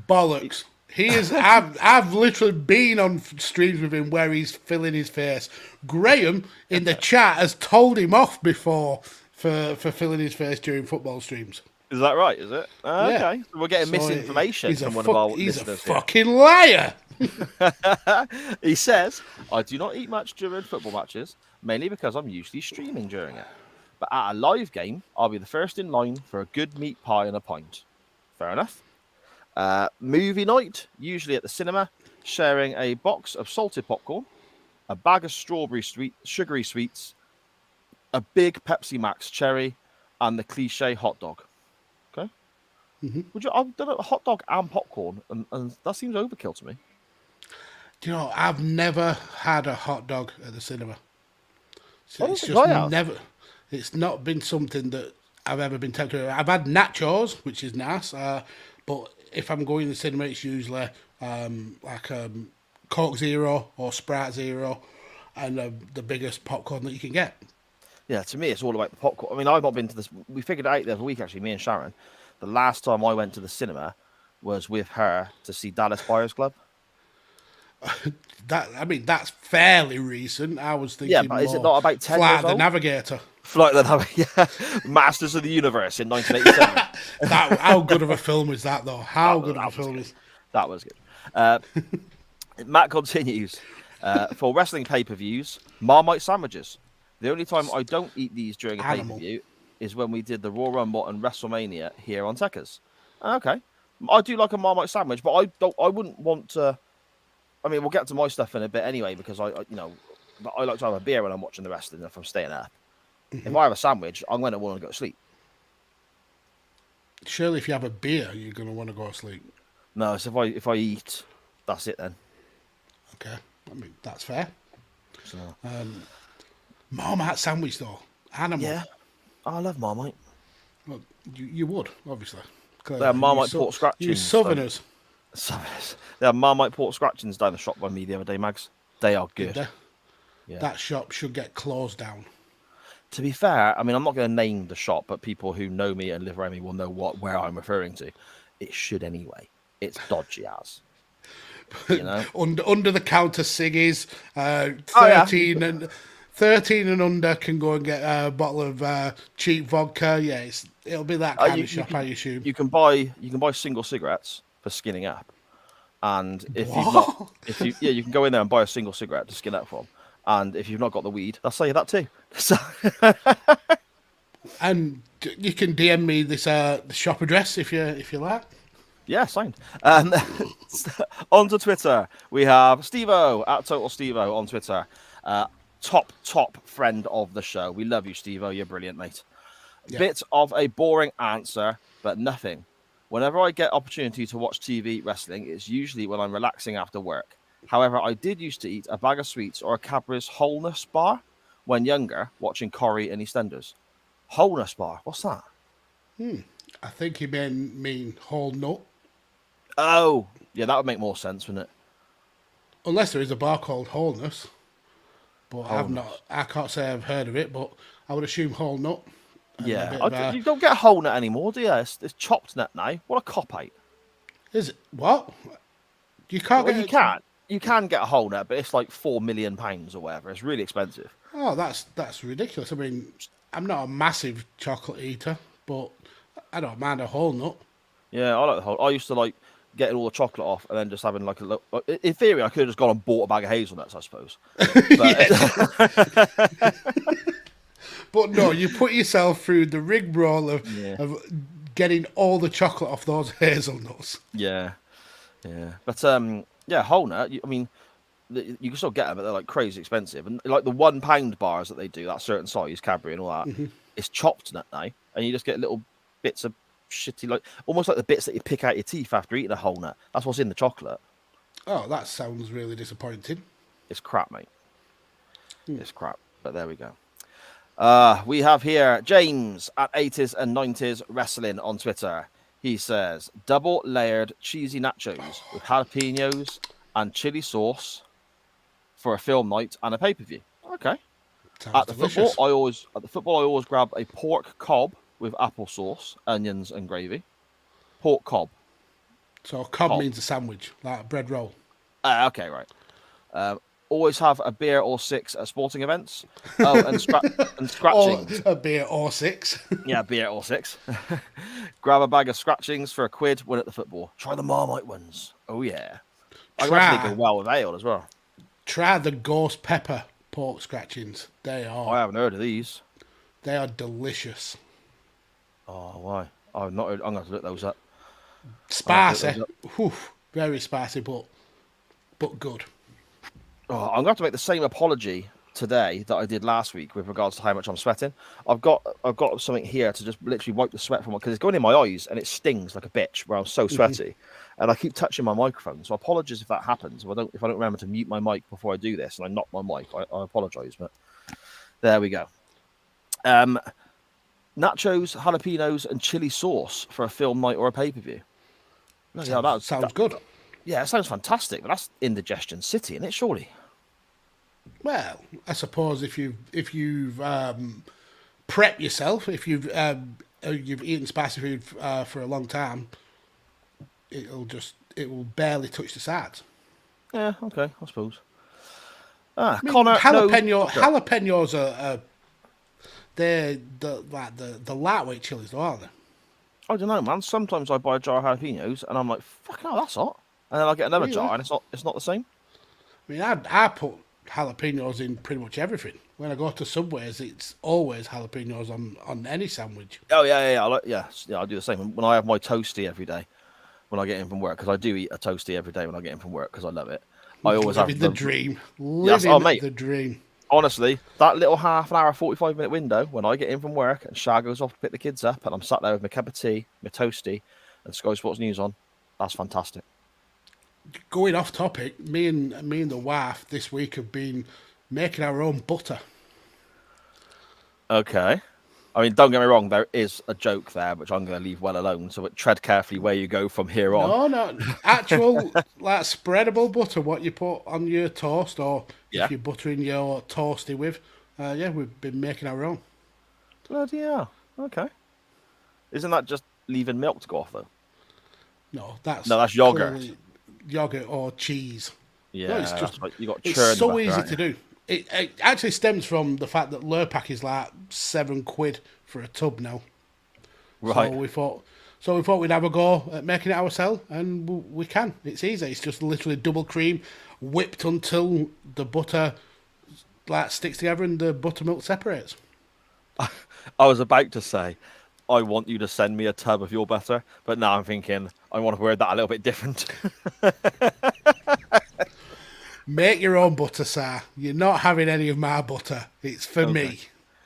Bollocks. He is. I've literally been on streams with him where he's filling his face. Graham in the chat has told him off before for filling his face during football streams. Is that right? Is it? Yeah. Okay. So we're getting misinformation from one of our listeners. He's a fucking liar. He says, I do not eat much during football matches, mainly because I'm usually streaming during it. But at a live game, I'll be the first in line for a good meat pie and a pint. Fair enough. Movie night, usually at the cinema, sharing a box of salted popcorn, a bag of sugary sweets, a big Pepsi Max cherry, and the cliche hot dog. Okay. Mm-hmm. I've done a hot dog and popcorn, and that seems overkill to me. Do you know, I've never had a hot dog at the cinema. So it's it's not been something that I've ever been tempted to. I've had nachos, which is nice, but if I'm going to the cinema, it's usually Coke Zero or Sprite Zero, and the biggest popcorn that you can get. Yeah, to me, it's all about the popcorn. I mean, I've not been to this. We figured it out the other week, actually, me and Sharon. The last time I went to the cinema was with her to see Dallas Buyers Club. That's fairly recent. I was thinking, yeah, but is it not about 10 Flight years of the old? Navigator. Flight of the Navigator, Masters of the Universe in 1987. How good of a film is that, though? How good of a film is that? Was good. Matt continues. For wrestling pay-per-views, Marmite sandwiches. The only time I don't eat these during a pay-per-view is when we did the Royal Rumble and WrestleMania here on Techers. Okay, I do like a Marmite sandwich, but I wouldn't want to. I mean, we'll get to my stuff in a bit anyway, because I like to have a beer when I'm watching the wrestling if I'm staying up. Mm-hmm. If I have a sandwich, I'm going to want to go to sleep. Surely, if you have a beer, you're going to want to go to sleep. No, so if I eat, that's it then. Okay, I mean that's fair. So, Marmite sandwich though, animal. Yeah, I love Marmite. Well, you would obviously. They have Marmite pork scratchings. You Southerners. They have Marmite pork scratchings down the shop by me the other day, Mags. They are good. Yeah. That shop should get closed down. To be fair, I mean, I'm not going to name the shop, but people who know me and live around me will know where I'm referring to. It should anyway. It's dodgy as. You know, under the counter ciggies, Oh, yeah. 13 and under can go and get a bottle of cheap vodka. Yeah, it'll be that kind of shop, I assume. you can buy single cigarettes for skinning up, and if What? you can go in there and buy a single cigarette to skin up from, and if you've not got the weed, they'll sell you that too. So, And you can DM me this the shop address if you like. yeah, signed. Onto Twitter, we have Steve-O at Total Steve-O on Twitter. Top friend of the show. We love you, Steve-O. You're brilliant, mate. Yeah. Bit of a boring answer, but nothing. Whenever I get opportunity to watch TV wrestling, it's usually when I'm relaxing after work. However, I did used to eat a bag of sweets or a Cadbury's Wholeness bar when younger, watching Corrie and EastEnders. Wholeness bar, what's that? I think you mean whole nut. Oh, yeah, that would make more sense, wouldn't it? Unless there is a bar called Wholeness. But I can't say I've heard of it, but I would assume whole nut. And Yeah, you don't get a whole nut anymore, do you? It's chopped nut now. What a cop out. Is it? What? You can't Well, get you can get a whole nut, but it's like £4 million or whatever. It's really expensive. Oh, that's ridiculous. I mean, I'm not a massive chocolate eater, but I don't mind a whole nut. Yeah, I like the whole. I used to like getting all the chocolate off and then just having like a little. In theory, I could have just gone and bought a bag of hazelnuts, I suppose. But no, you put yourself through the rigmarole of getting all the chocolate off those hazelnuts. Yeah. But whole nut. I mean, you can still get them, but they're like crazy expensive. And like the £1 bars that they do, that certain size, Cadbury and all that, it's chopped nut now, and you just get little bits of shitty, like almost like the bits that you pick out your teeth after eating a whole nut. That's what's in the chocolate. Oh, that sounds really disappointing. It's crap, mate. It's crap. But there we go. We have here James at 80s and 90s Wrestling on Twitter. He says, double layered cheesy nachos with jalapenos and chili sauce for a film night and a pay-per-view. Okay. Sounds At the delicious. football, I always grab a pork cob with applesauce, onions, and gravy. Pork cob. So cob means a sandwich, like a bread roll. Okay, right. Always have a beer or six at sporting events. Oh, and scratchings. Or a beer or six. Yeah, beer or six. Grab a bag of scratchings for £1, win at the football. Try the Marmite ones. Oh, yeah. I reckon they go well with ale as well. Try the ghost pepper pork scratchings. They are. I haven't heard of these. They are delicious. Oh, why? I've not heard. I'm going to look those up. Spicy. Whew, very spicy, but good. Oh, I'm going to have to make the same apology today that I did last week with regards to how much I'm sweating. I've got something here to just literally wipe the sweat from it because it's going in my eyes and it stings like a bitch where I'm so sweaty, and I keep touching my microphone. So apologies if that happens. If I don't remember to mute my mic before I do this and I knock my mic, I apologise. But there we go. Nachos, jalapenos, and chili sauce for a film night or a pay-per-view. Sounds good. Yeah, it sounds fantastic, but that's Indigestion City, isn't it, surely? Well, I suppose if you've prepped yourself, if you've eaten spicy food for a long time, it will barely touch the sides. Yeah, okay, I suppose. I mean, Connor, jalapenos are they're the lightweight chilies, though, aren't they? I don't know, man. Sometimes I buy a jar of jalapenos and I'm like, fucking hell, that's hot. And then I get another jar and it's not the same. I mean, I put jalapenos in pretty much everything. When I go to Subways, it's always jalapenos on any sandwich. Oh yeah. I do the same. When I have my toasty every day, when I get in from work, because I do eat a toasty every day when I get in from work because I love it. I always have the dream. The dream. Honestly, that little half an hour, 45-minute window when I get in from work and Shah goes off to pick the kids up and I'm sat there with my cup of tea, my toasty, and Sky Sports News on, that's fantastic. Going off topic, me and the wife this week have been making our own butter. Okay. I mean, don't get me wrong, there is a joke there, which I'm going to leave well alone, so tread carefully where you go from here on. No, actual like spreadable butter, what you put on your toast or if you're buttering your toasty with. We've been making our own. Bloody hell. Okay. Isn't that just leaving milk to go off though? No, that's No, that's yogurt. clearly yogurt or cheese. No, Yeah, it's just that's right. You got to it's churn the so butter, easy aren't to you? do. It actually stems from the fact that Lurpak is like £7 for a tub now. So Right. we thought we'd have a go at making it ourselves, and we can. It's easy. It's just literally double cream, whipped until the butter like sticks together and the buttermilk separates. I was about to say, I want you to send me a tub of your butter, but now I'm thinking I want to word that a little bit different. Make your own butter, sir. You're not having any of my butter. It's for me.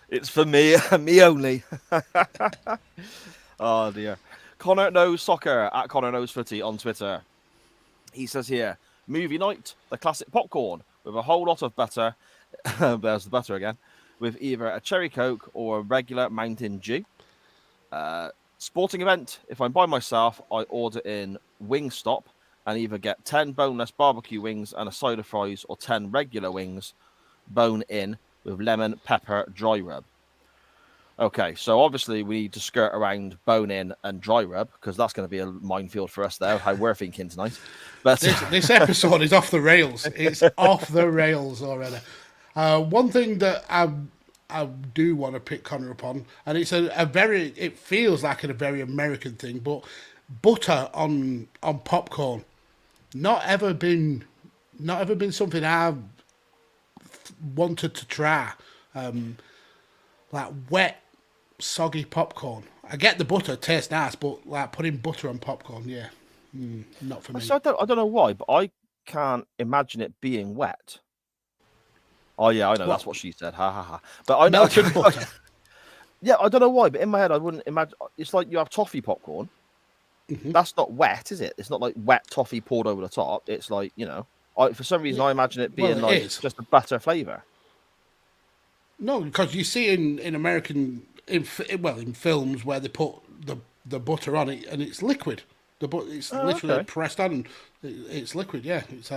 It's for me, me only. Oh dear. Connor knows soccer at Connor knows footy on Twitter. He says here, movie night, the classic popcorn with a whole lot of butter. There's the butter again. With either a cherry coke or a regular Mountain Dew. Sporting event, if I'm by myself, I order in Wingstop and either get 10 boneless barbecue wings and a side of fries or 10 regular wings, bone in with lemon, pepper, dry rub. Okay, so obviously we need to skirt around bone in and dry rub because that's going to be a minefield for us there, how we're thinking tonight. But This episode is off the rails. It's off the rails already. One thing that I do want to pick Connor upon, and it's it feels like a very American thing, but butter on popcorn, not ever been something I've wanted to try. Like wet, soggy popcorn. I get the butter, tastes nice, but like putting butter on popcorn, yeah, not for me. so I don't know why, but I can't imagine it being wet. Oh yeah, I know. That's what she said. Ha ha ha. But I know. Melted butter. Yeah, I don't know why, but in my head, I wouldn't imagine. It's like you have toffee popcorn. That's not wet, is it? It's not like wet toffee poured over the top. It's like for some reason, I imagine it being Well, it like is. just a butter flavor. No, because you see in American in films where they put the butter on it and it's liquid. It's literally okay. pressed on. It's liquid. Yeah, it's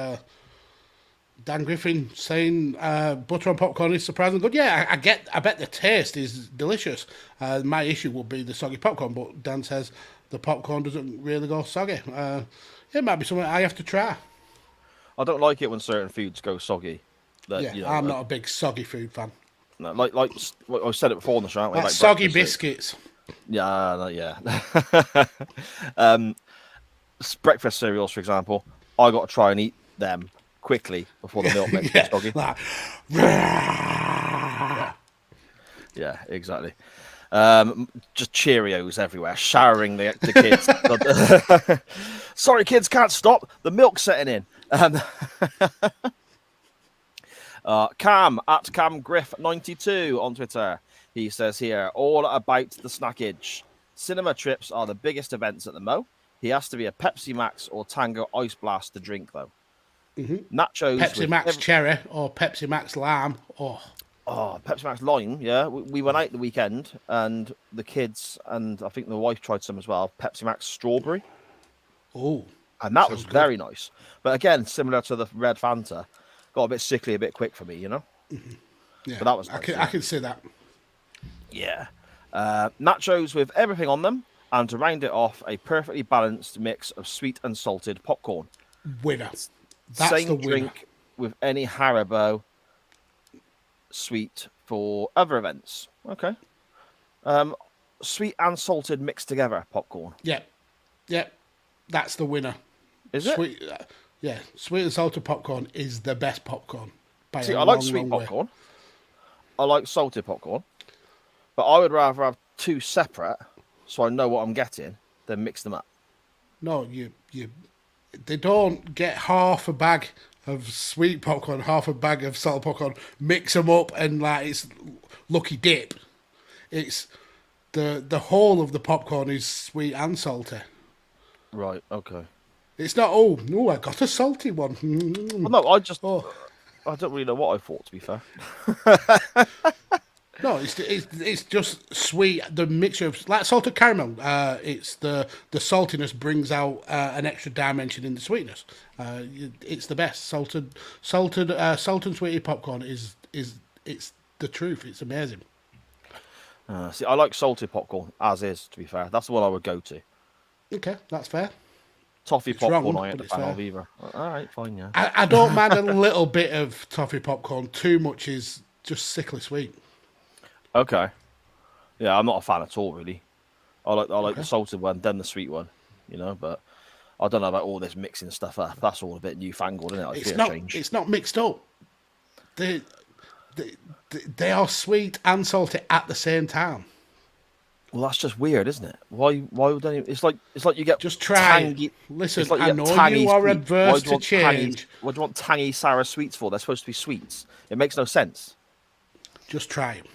Dan Griffin saying butter on popcorn is surprisingly good. Yeah, I bet the taste is delicious. My issue would be the soggy popcorn, but Dan says the popcorn doesn't really go soggy. It might be something I have to try. I don't like it when certain foods go soggy. I'm not a big soggy food fan. No, like I said it before on the show, aren't we? Like Like soggy breakfast, biscuits. Yeah. Breakfast cereals, for example, I got to try and eat them quickly before the milk makes it soggy. Like, Yeah, exactly. Just Cheerios everywhere, showering the kids. Sorry, kids, can't stop. The milk's setting in. Cam at CamGriff92 on Twitter. He says here, all about the snackage. Cinema trips are the biggest events at the Mo. He has to be a Pepsi Max or Tango Ice Blast to drink, though. Nachos. Pepsi Max Cherry or Pepsi Max Lime. Oh, Pepsi Max Lime, yeah. We went out the weekend and the kids and I think the wife tried some as well. Pepsi Max Strawberry. oh. And that was very nice. But again, similar to the Red Fanta, got a bit sickly a bit quick for me, Yeah, but that was nice, I can see that. Yeah. Nachos with everything on them. And to round it off, a perfectly balanced mix of sweet and salted popcorn. Winner. That's Same the winner. drink with any Haribo sweet for other events. Okay. Sweet and salted mixed together popcorn. Yeah. That's the winner. Is it? Sweet, yeah, sweet and salted popcorn is the best popcorn. By See, a I like long, sweet long way. popcorn. I like salted popcorn. But I would rather have two separate so I know what I'm getting than mix them up. No, they don't get half a bag of sweet popcorn, half a bag of salted popcorn, mix them up and like it's lucky dip. It's the whole of the popcorn is sweet and salty. Right, okay. It's not, I got a salty one. Well, no, I don't really know what I thought, to be fair. No, it's just sweet. The mixture of like salted caramel. It's the saltiness brings out an extra dimension in the sweetness. It's the best. Salted and sweetie popcorn is it's the truth. It's amazing. See, I like salted popcorn as is. To be fair, that's the one I would go to. Okay, that's fair. Toffee It's popcorn, wrong, I ain't but a it's fan fair. of either. All right, fine, yeah. I don't mind a little bit of toffee popcorn. Too much is just sickly sweet. Okay. Yeah, I'm not a fan at all, really. I like the Okay. salted one, then the sweet one, but I don't know about all this mixing stuff up. That's all a bit newfangled, isn't it? Like, It's a not. change. It's not mixed up. They, they are sweet and salty at the same time. Well, that's just weird, isn't it? Why would any? It's like you get Just try tangy. it. Listen, It's like I you get know tangy you are sweet. Why adverse do you to want tangy? change. What do you want tangy sour sweets for? They're supposed to be sweets. It makes no sense. Just try it.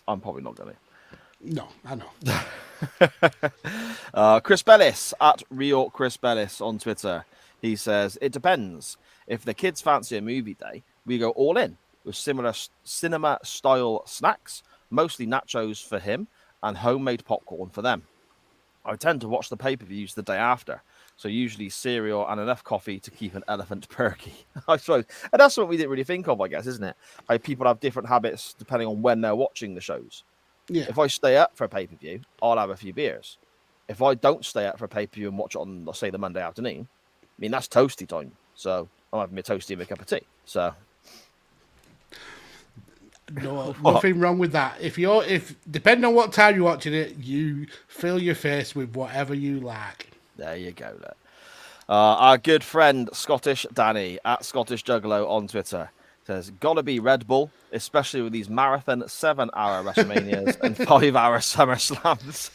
I'm probably not going to. No, I know. Chris Bellis at Real Chris Bellis on Twitter. He says it depends. If the kids fancy a movie day, we go all in with similar cinema style snacks, mostly nachos for him and homemade popcorn for them. I tend to watch the pay-per-views the day after, so usually cereal and enough coffee to keep an elephant perky. I suppose, and that's what we didn't really think of, I guess, isn't it? How people have different habits depending on when they're watching the shows. Yeah. If I stay up for a pay-per-view, I'll have a few beers. If I don't stay up for a pay-per-view and watch it on, let's say, the Monday afternoon, I mean, that's toasty time. So I'm having a toasty and a cup of tea. So No, nothing wrong with that. If depending on what time you're watching it, you fill your face with whatever you like. there you go. Look. Our good friend Scottish Danny at Scottish Juggalo on Twitter says, "Gotta be Red Bull, especially with these marathon 7-hour WrestleManias and 5-hour SummerSlams."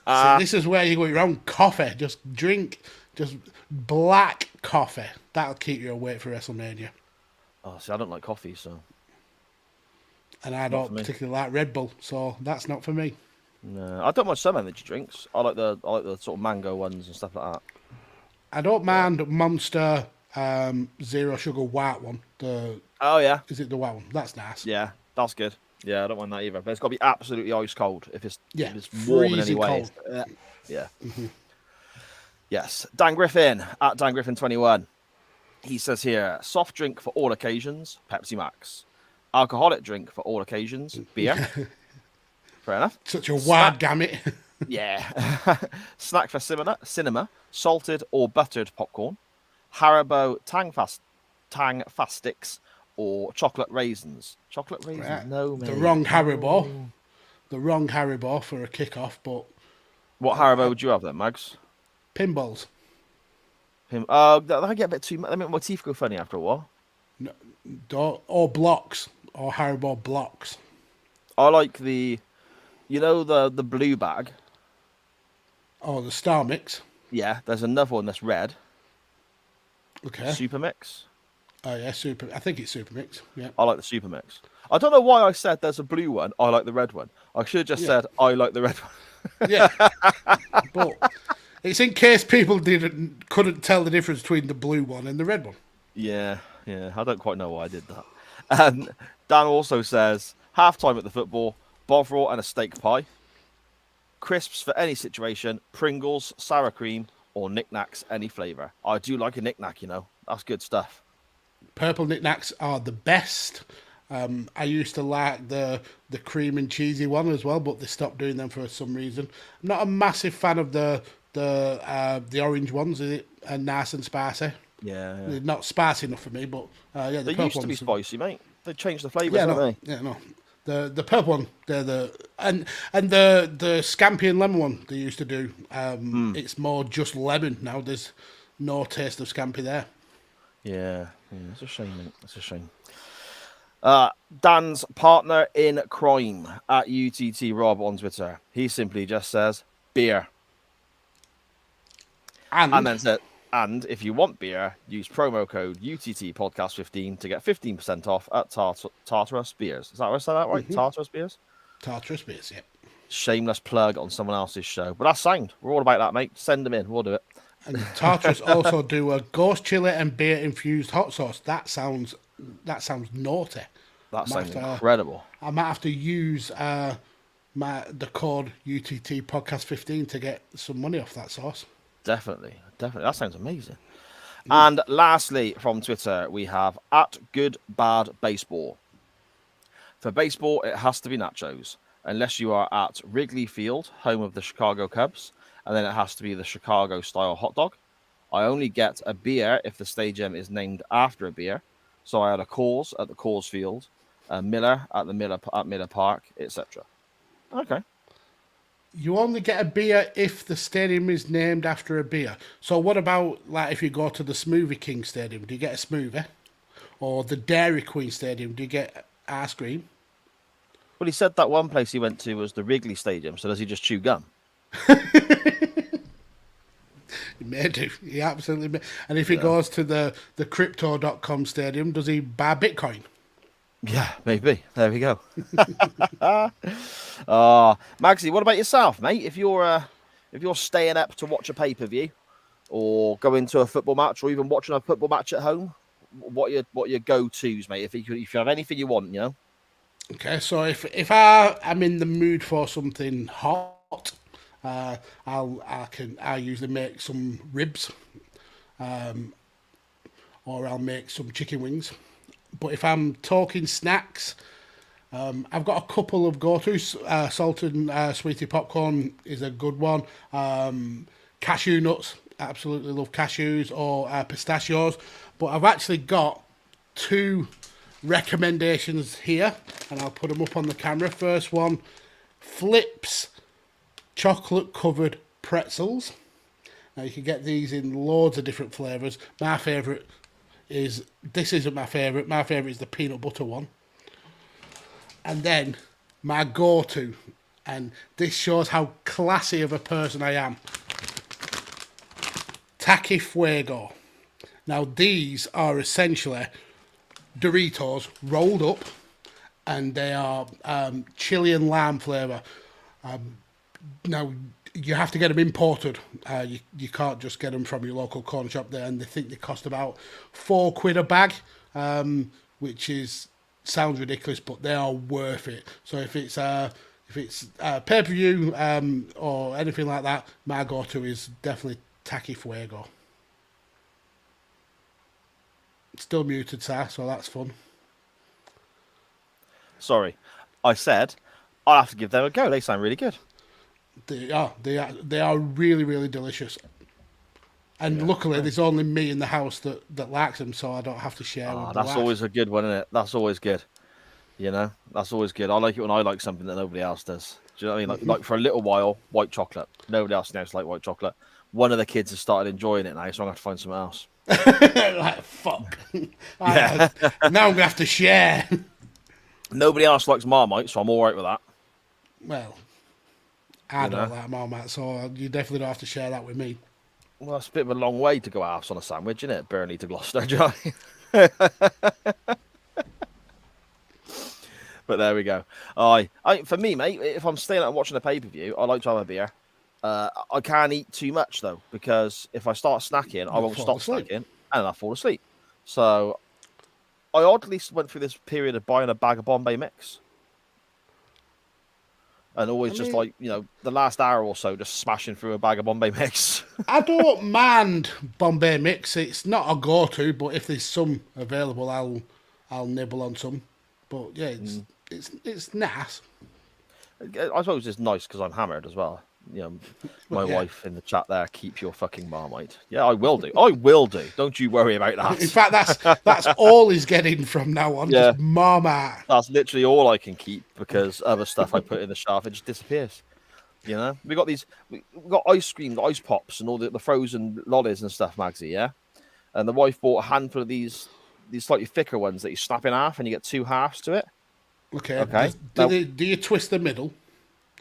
So this is where you go wrong. Coffee, just drink, just black coffee. That'll keep you awake for WrestleMania. Oh, see, I don't like coffee, so And I for don't me. particularly like Red Bull, so that's not for me. no, I don't mind some energy drinks. I like the sort of mango ones and stuff like that. I don't mind Monster Zero Sugar White one. Oh yeah, Is it the white one? That's nice. yeah, that's good. Yeah, I don't mind that either. But it's got to be absolutely ice cold if it's Yeah, if it's warm in any freezing way. cold. Yeah. Yes, Dan Griffin at Dan Griffin 21. He says here, soft drink for all occasions, Pepsi Max. Alcoholic drink for all occasions, beer. Fair enough. Such a wide gamut. Yeah. Snack for cinema, salted or buttered popcorn. Haribo Tang Fastics or chocolate raisins. Chocolate raisins? Right. No, mate. The wrong Haribo. The wrong Haribo for a kickoff, but What Haribo would you have then, Mags? pinballs. I get a bit too much. I mean, my teeth go funny after a while. Or blocks. Or Haribo blocks. I like the blue bag. Or the Star Mix. Yeah, there's another one that's red. Okay. Super Mix. Oh yeah, super. I think it's Super Mix. Yeah. I like the Super Mix. I don't know why I said there's a blue one. I like the red one. I should have just said I like the red one. Yeah. But it's in case people couldn't tell the difference between the blue one and the red one. Yeah. I don't quite know why I did that. Dan also says halftime at the football, Bovril and a steak pie. Crisps for any situation, Pringles, sour cream, or knickknacks, any flavour. I do like a knickknack, That's good stuff. Purple knickknacks are the best. I used to like the cream and cheesy one as well, but they stopped doing them for some reason. I'm not a massive fan of the orange ones. Is it nice and spicy? Yeah. They're not spicy enough for me, but the They purple used to be ones. spicy, mate. They changed the flavours, Yeah, haven't they? no. The purple one, they're the scampi and lemon one they used to do. It's more just lemon now. There's no taste of scampi there. Yeah, it's a shame, mate. It's a shame. Dan's partner in crime at UTT Rob on Twitter. He simply just says beer, and then said, "And if you want beer, use promo code UTT Podcast 15 to get 15% off at Tartarus Beers." Is that what I said that right? Tartarus Beers. Tartarus beers, yeah. Shameless plug on someone else's show, but that's sound. We're all about that, mate. Send them in. We'll do it. And Tartarus also do a ghost chili and beer infused hot sauce. That sounds naughty. That sounds incredible. I might have to use the code UTT Podcast 15 to get some money off that sauce. Definitely. That sounds amazing. And lastly, from Twitter, we have at Good Bad Baseball. For baseball, it has to be nachos. unless you are at Wrigley Field, home of the Chicago Cubs, and then it has to be the Chicago-style hot dog. I only get a beer if the stadium is named after a beer. So I had a Coors at the Coors Field, a Miller at the Miller Park, etc. Okay. You only get a beer if the stadium is named after a beer. So what about like if you go to the Smoothie King Stadium, do you get a smoothie? Or the Dairy Queen Stadium, do you get ice cream? Well, he said that one place he went to was the Wrigley Stadium. So does he just chew gum? He may do. He absolutely may. And if he goes to the crypto.com stadium, does he buy Bitcoin? Yeah, maybe. There we go. Magsy, what about yourself, mate? If you're staying up to watch a pay-per-view or going to a football match or even watching a football match at home, what are your go-tos, mate? If you have anything you want, you know. Okay, so if I am in the mood for something hot, I usually make some ribs, or I'll make some chicken wings. But if I'm talking snacks, I've got a couple of go-tos. Salted and sweetie popcorn is a good one. Cashew nuts, absolutely love cashews, or pistachios. But I've actually got two recommendations here, and I'll put them up on the camera. First one, Flips chocolate-covered pretzels. Now you can get these in loads of different flavours. My favourite is, this isn't my favourite. My favourite is the peanut butter one. And then my go-to, and this shows how classy of a person I am, Tacky Fuego. Now these are essentially Doritos rolled up, and they are chili and lime flavour. Now you have to get them imported. You can't just get them from your local corner shop there, and they think they cost about £4 a bag, which sounds ridiculous, but they are worth it. So if it's pay-per-view or anything like that, my go-to is definitely Tacky Fuego. Still muted, sir, so that's fun. Sorry, I said I'll have to give them a go. They sound really good. They are really, really delicious. And luckily, there's only me in the house that likes them, so I don't have to share with the That's wife. always a good one, isn't it? That's always good. You know, that's always good. I like it when I like something that nobody else does. Do you know what I mean? Like for a little while, white chocolate. Nobody else knows like white chocolate. One of the kids has started enjoying it now, so I'm going to have to find something else. Like, fuck. Yeah. Now I'm going to have to share. Nobody else likes Marmite, so I'm all right with that. Well, I don't like Marmite, so you definitely don't have to share that with me. Well, it's a bit of a long way to go halves on a sandwich, isn't it? Burnley to Gloucester, do you know what I mean? But there we go. For me, mate, if I'm staying out and watching a pay-per-view, I like to have a beer. I can't eat too much, though, because if I start snacking, I won't stop snacking, and I'll fall asleep. So I oddly went through this period of buying a bag of Bombay Mix. And always the last hour or so, just smashing through a bag of Bombay Mix. I don't mind Bombay Mix. It's not a go-to, but if there's some available, I'll nibble on some. But yeah, it's nice. I suppose it's nice because I'm hammered as well. You know, my wife in the chat there, keep your fucking Marmite. Yeah, I will do. I will do. Don't you worry about that. In fact, that's all he's getting from now on. Yeah. Just Marmite. That's literally all I can keep because other stuff I put in the shelf, it just disappears. You know, we got ice cream, the ice pops, and all the frozen lollies and stuff, Magsy. Yeah, and the wife bought a handful of these slightly thicker ones that you snap in half, and you get two halves to it. Okay. Do you twist the middle?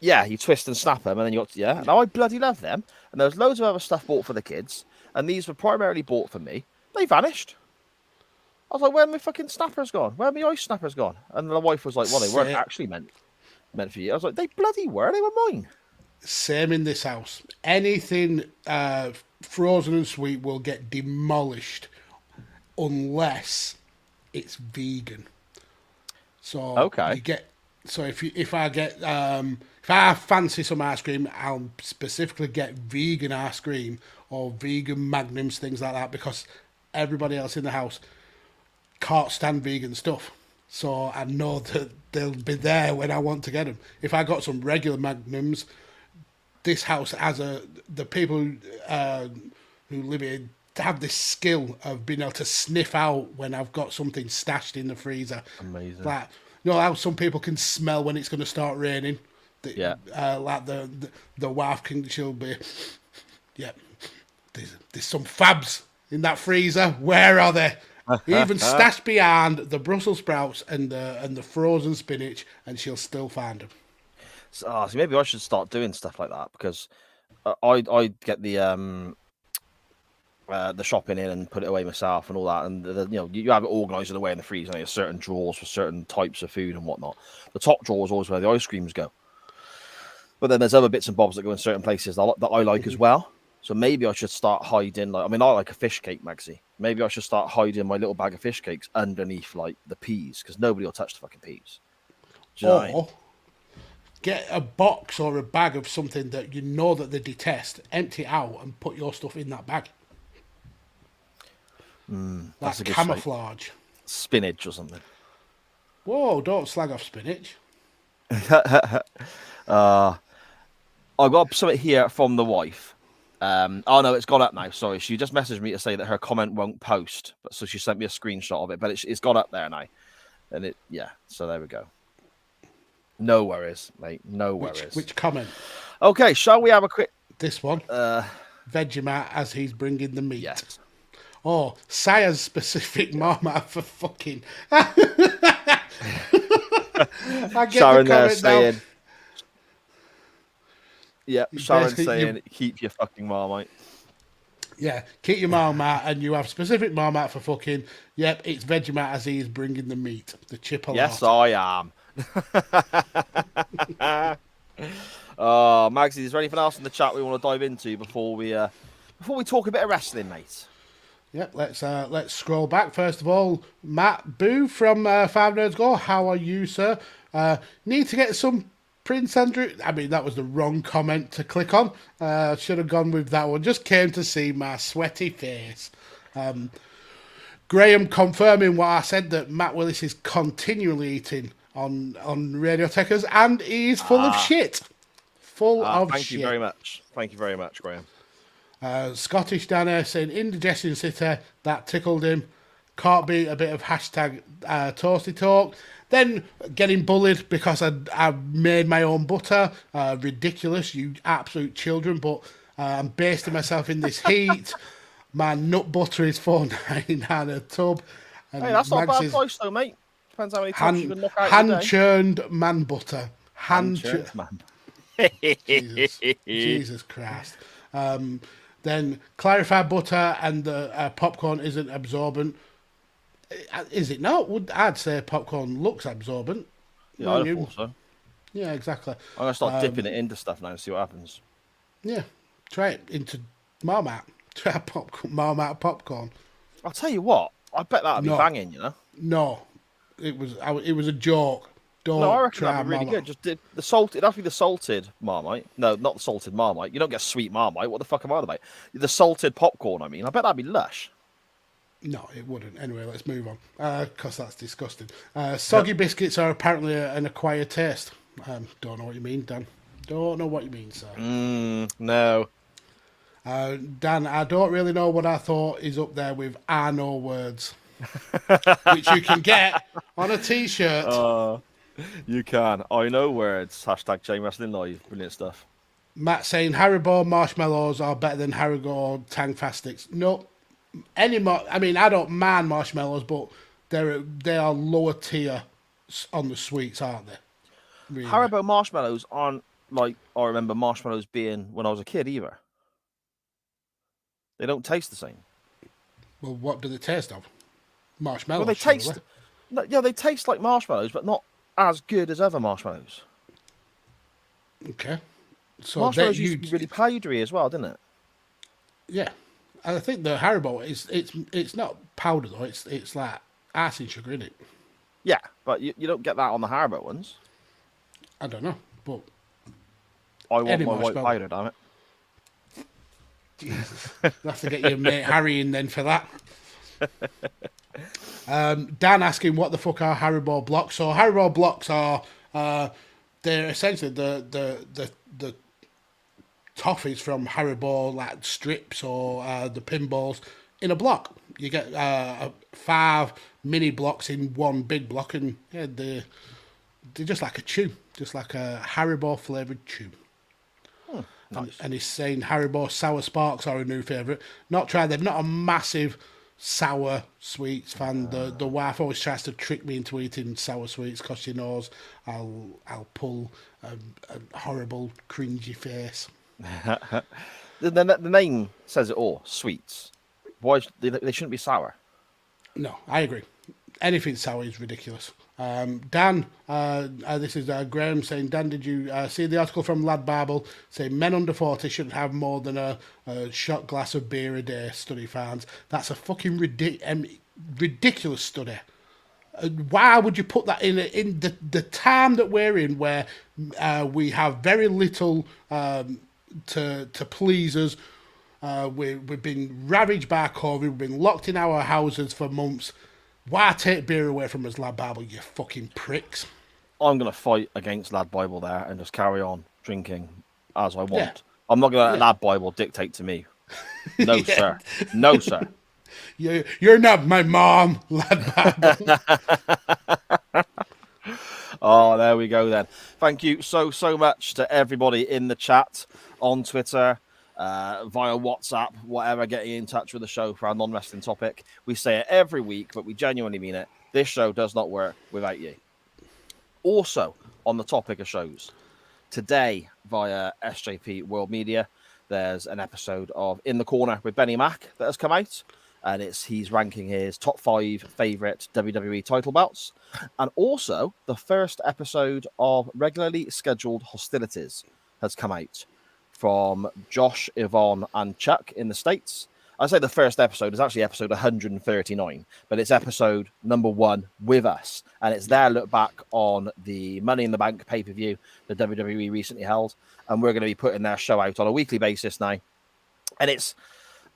Yeah, you twist and snap them, and then you got Now I bloody love them, and there's loads of other stuff bought for the kids, and these were primarily bought for me. They vanished. I was like, where are my fucking snappers gone? Where are my ice snappers gone? And the wife was like, well, they weren't actually meant for you. I was like, they bloody were. They were mine. Same in this house. Anything frozen and sweet will get demolished unless it's vegan. So if I fancy some ice cream, I'll specifically get vegan ice cream or vegan magnums, things like that, because everybody else in the house can't stand vegan stuff. so I know that they'll be there when I want to get them. If I got some regular Magnums, this house has the people who live here have this skill of being able to sniff out when I've got something stashed in the freezer. Amazing. Like, you know how some people can smell when it's going to start raining. Yeah. Like the wife she'll be, yeah. There's some fabs in that freezer. Where are they? Even stashed behind the Brussels sprouts and the frozen spinach, and she'll still find them. So maybe I should start doing stuff like that, because I get the shopping in and put it away myself and all that, and you have it organised away in the freezer. There's certain drawers for certain types of food and whatnot. The top drawer is always where the ice creams go, but then there's other bits and bobs that go in certain places that I like as well. So maybe I should start hiding. I like a fish cake, Magsy. Maybe I should start hiding my little bag of fish cakes underneath like the peas, because nobody will touch the fucking peas. Do you know what I mean? Get a box or a bag of something that you know that they detest, empty it out, and put your stuff in that bag. That's a good camouflage. Spinach or something. Whoa, don't slag off spinach. I've got something here from the wife. Oh no, it's gone up now. Sorry, she just messaged me to say that her comment won't post, but so she sent me a screenshot of it. But it's got up there now, and so there we go. No worries, mate. No worries. Which comment? Okay, shall we have a quick? This one. Vegemite as he's bringing the meat. Yes. Oh, Sire's specific Marmite for fucking. I get Sharon the there comment saying. now. Yeah, Sharon saying, keep your fucking Marmite. Yeah, keep your Marmite, and you have specific Marmite for fucking. Yep, it's Vegemite as he is bringing the meat, the chipolata. Yes, I am. Magsy, is there anything else in the chat we want to dive into before we talk a bit of wrestling, mate? Yep, let's scroll back. First of all, Matt Boo from Five Nerds Go. How are you, sir? Need to get some Prince Andrew. I mean, that was the wrong comment to click on. Should have gone with that one. Just came to see my sweaty face. Graham confirming what I said, that Matt Willis is continually eating on Radio Techers, and he's full of shit. Full of shit. Thank you very much. Thank you very much, Graham. Scottish Danner saying Indigestion City, that tickled him. Can't beat a bit of hashtag toasty talk. Then getting bullied because I made my own butter. Ridiculous, you absolute children. But I'm basting myself in this heat. My nut butter is $4.99 a tub. And hey, that's not a bad price though, mate. Depends how many times you can knock out hand churned man butter. Hand churned man. Jesus Christ. Then clarified butter and the popcorn isn't absorbent. Is it not? I'd say popcorn looks absorbent. Yeah, I thought so. Yeah, exactly. I'm going to start dipping it into stuff now and see what happens. Yeah, try it into Marmite. Try Marmite popcorn. I'll tell you what, I bet that'd be banging, you know? No, it was a joke. No, I reckon that'd be really good. Just dip the salted. It'd have to be the salted Marmite. No, not the salted Marmite. You don't get sweet Marmite. What the fuck am I on about? The salted popcorn. I mean, I bet that'd be lush. No, it wouldn't. Anyway, let's move on. Because that's disgusting. Soggy biscuits are apparently an acquired taste. Don't know what you mean, Dan. Don't know what you mean, sir. No. Dan, I don't really know what I thought is up there with I know words. Which you can get on a t-shirt. You can. I know words. Hashtag Chain Wrestling Live. Brilliant stuff. Matt saying Haribo marshmallows are better than Haribo Tang Fastics. No. Anymore. I mean, I don't mind marshmallows, but they are lower tier on the sweets, aren't they? Really. Haribo marshmallows aren't like I remember marshmallows being when I was a kid either. They don't taste the same. Well, what do they taste of? Marshmallows. Well, they taste. No, yeah, they taste like marshmallows, but not as good as other marshmallows. Okay. So marshmallows used to be really powdery as well, didn't it? Yeah. And I think the Haribo it's not powder though. It's like icing sugar in it. Yeah, but you don't get that on the Haribo ones. I don't know, but I want my white powder, damn it. Jesus, I'll have to get your mate Harry in then for that. Dan asking what the fuck are Haribo blocks. So Haribo blocks are they're essentially the toffees from Haribo, like strips or the pinballs in a block. You get 5 mini blocks in one big block, and yeah, they're just like a chew, just like a Haribo flavoured chew. Nice. And he's saying Haribo sour sparks are a new favourite. Not tried them. Not a massive sour sweets fan. The wife always tries to trick me into eating sour sweets because she knows I'll pull a horrible cringy face. The name says it all. Sweets. Why they shouldn't be sour? No, I agree. Anything sour is ridiculous. Dan, this is Graham saying, Dan, did you see the article from Lad Bible saying men under 40 shouldn't have more than a shot glass of beer a day, study finds? That's a fucking ridiculous study. Why would you put that in the time that we're in where we have very little to please us? We've been ravaged by COVID. We've been locked in our houses for months. Why take beer away from us, Lad Bible, you fucking pricks? I'm going to fight against Lad Bible there and just carry on drinking as I want. Yeah. I'm not going to let Lad Bible dictate to me. No, sir. No, sir. You're not my mom, Lad Bible. Oh, there we go then. Thank you so much to everybody in the chat, on Twitter, via WhatsApp, whatever, getting in touch with the show for our non-wrestling topic. We say it every week, but we genuinely mean it. This show does not work without you. Also, on the topic of shows, today via SJP World Media, there's an episode of In the Corner with Benny Mac that has come out, and he's ranking his top 5 favourite WWE title belts, and also the first episode of regularly scheduled hostilities has come out from Josh, Yvonne, and Chuck in the States. I say the first episode is actually episode 139, but it's episode number 1 with us. And it's their look back on the Money in the Bank pay-per-view that WWE recently held. And we're going to be putting their show out on a weekly basis now. And it's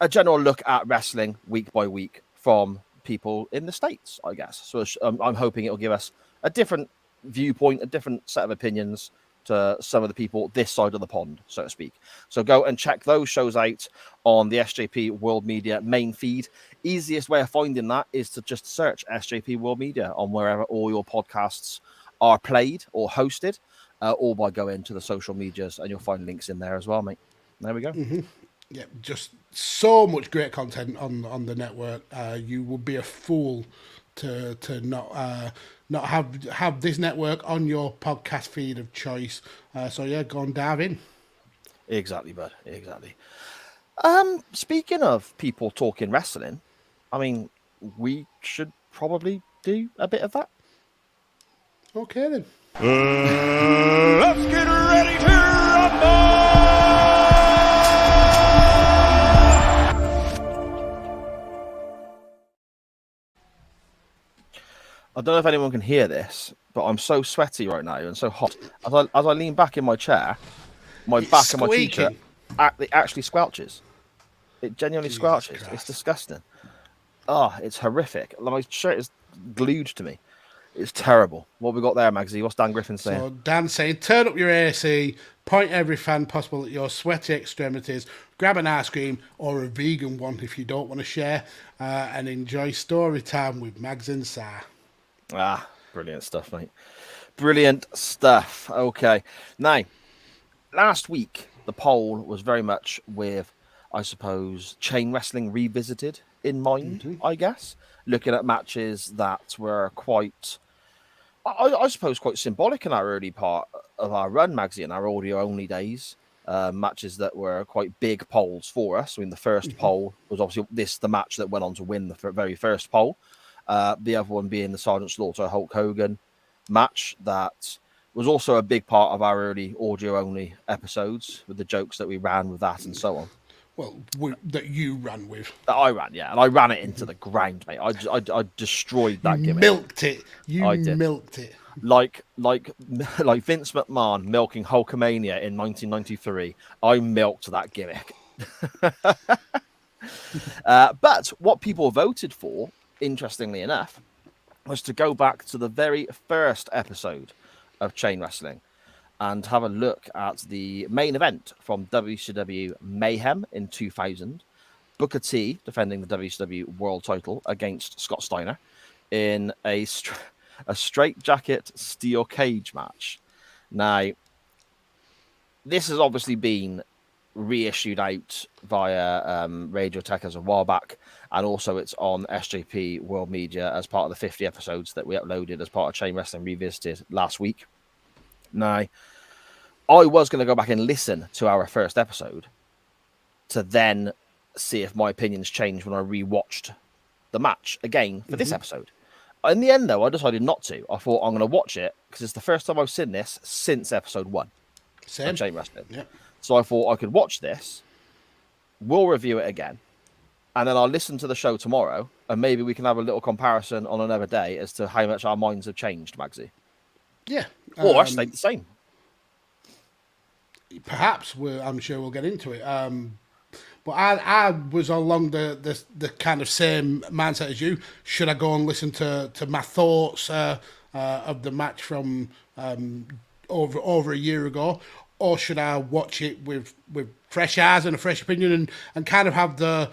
a general look at wrestling week by week from people in the States, I guess. So I'm hoping it'll give us a different viewpoint, a different set of opinions to some of the people this side of the pond, so to speak. So go and check those shows out on the SJP World Media main feed. Easiest way of finding that is to just search SJP World Media on wherever all your podcasts are played or hosted, or by going to the social medias, and you'll find links in there as well, mate. There we go. Mm-hmm. Yeah, just so much great content on the network. You would be a fool to not have this network on your podcast feed of choice. So yeah, go and dive in. Exactly, bud. Exactly. Speaking of people talking wrestling, I mean, we should probably do a bit of that. Okay then. Let's get ready to rumble! I don't know if anyone can hear this, but I'm so sweaty right now and so hot. As I lean back in my chair, my back and my t-shirt actually squelches. It genuinely squelches. Christ. It's disgusting. Oh, it's horrific. My shirt is glued to me. It's terrible. What have we got there, Magsy? What's Dan Griffin saying? So Dan saying, turn up your AC, point every fan possible at your sweaty extremities, grab an ice cream or a vegan one if you don't want to share, and enjoy story time with Mags and Si. Ah, brilliant stuff, mate. Brilliant stuff. Okay. Now, last week, the poll was very much with, I suppose, chain wrestling revisited in mind, I guess. Looking at matches that were quite, I suppose, quite symbolic in our early part of our run, Magsy, in our audio-only days. Matches that were quite big polls for us. I mean, the first poll was obviously the match that went on to win the very first poll. The other one being the Sergeant Slaughter Hulk Hogan match that was also a big part of our early audio-only episodes with the jokes that we ran with that and so on. Well, that you ran with. That I ran, yeah. And I ran it into the ground, mate. I destroyed that gimmick. Milked it. I did. Milked it. Like Vince McMahon milking Hulkamania in 1993. I milked that gimmick. But what people voted for interestingly enough, was to go back to the very first episode of Chain Wrestling and have a look at the main event from WCW Mayhem in 2000. Booker T defending the WCW World Title against Scott Steiner in a straitjacket steel cage match. Now, this has obviously been reissued out via Radio Tech as a while back, and also it's on SJP World Media as part of the 50 episodes that we uploaded as part of Chain Wrestling Revisited last week. Now, I was going to go back and listen to our first episode to then see if my opinions changed when I rewatched the match again for this episode. In the end, though, I decided not to. I thought I'm going to watch it because it's the first time I've seen this since episode 1 of Chain Wrestling. Yeah. So I thought I could watch this, we'll review it again, and then I'll listen to the show tomorrow, and maybe we can have a little comparison on another day as to how much our minds have changed, Magsy. Yeah. Or stayed the same. Perhaps. I'm sure we'll get into it. But I was along the kind of same mindset as you. Should I go and listen to my thoughts of the match from over a year ago, or should I watch it with fresh eyes and a fresh opinion and kind of have the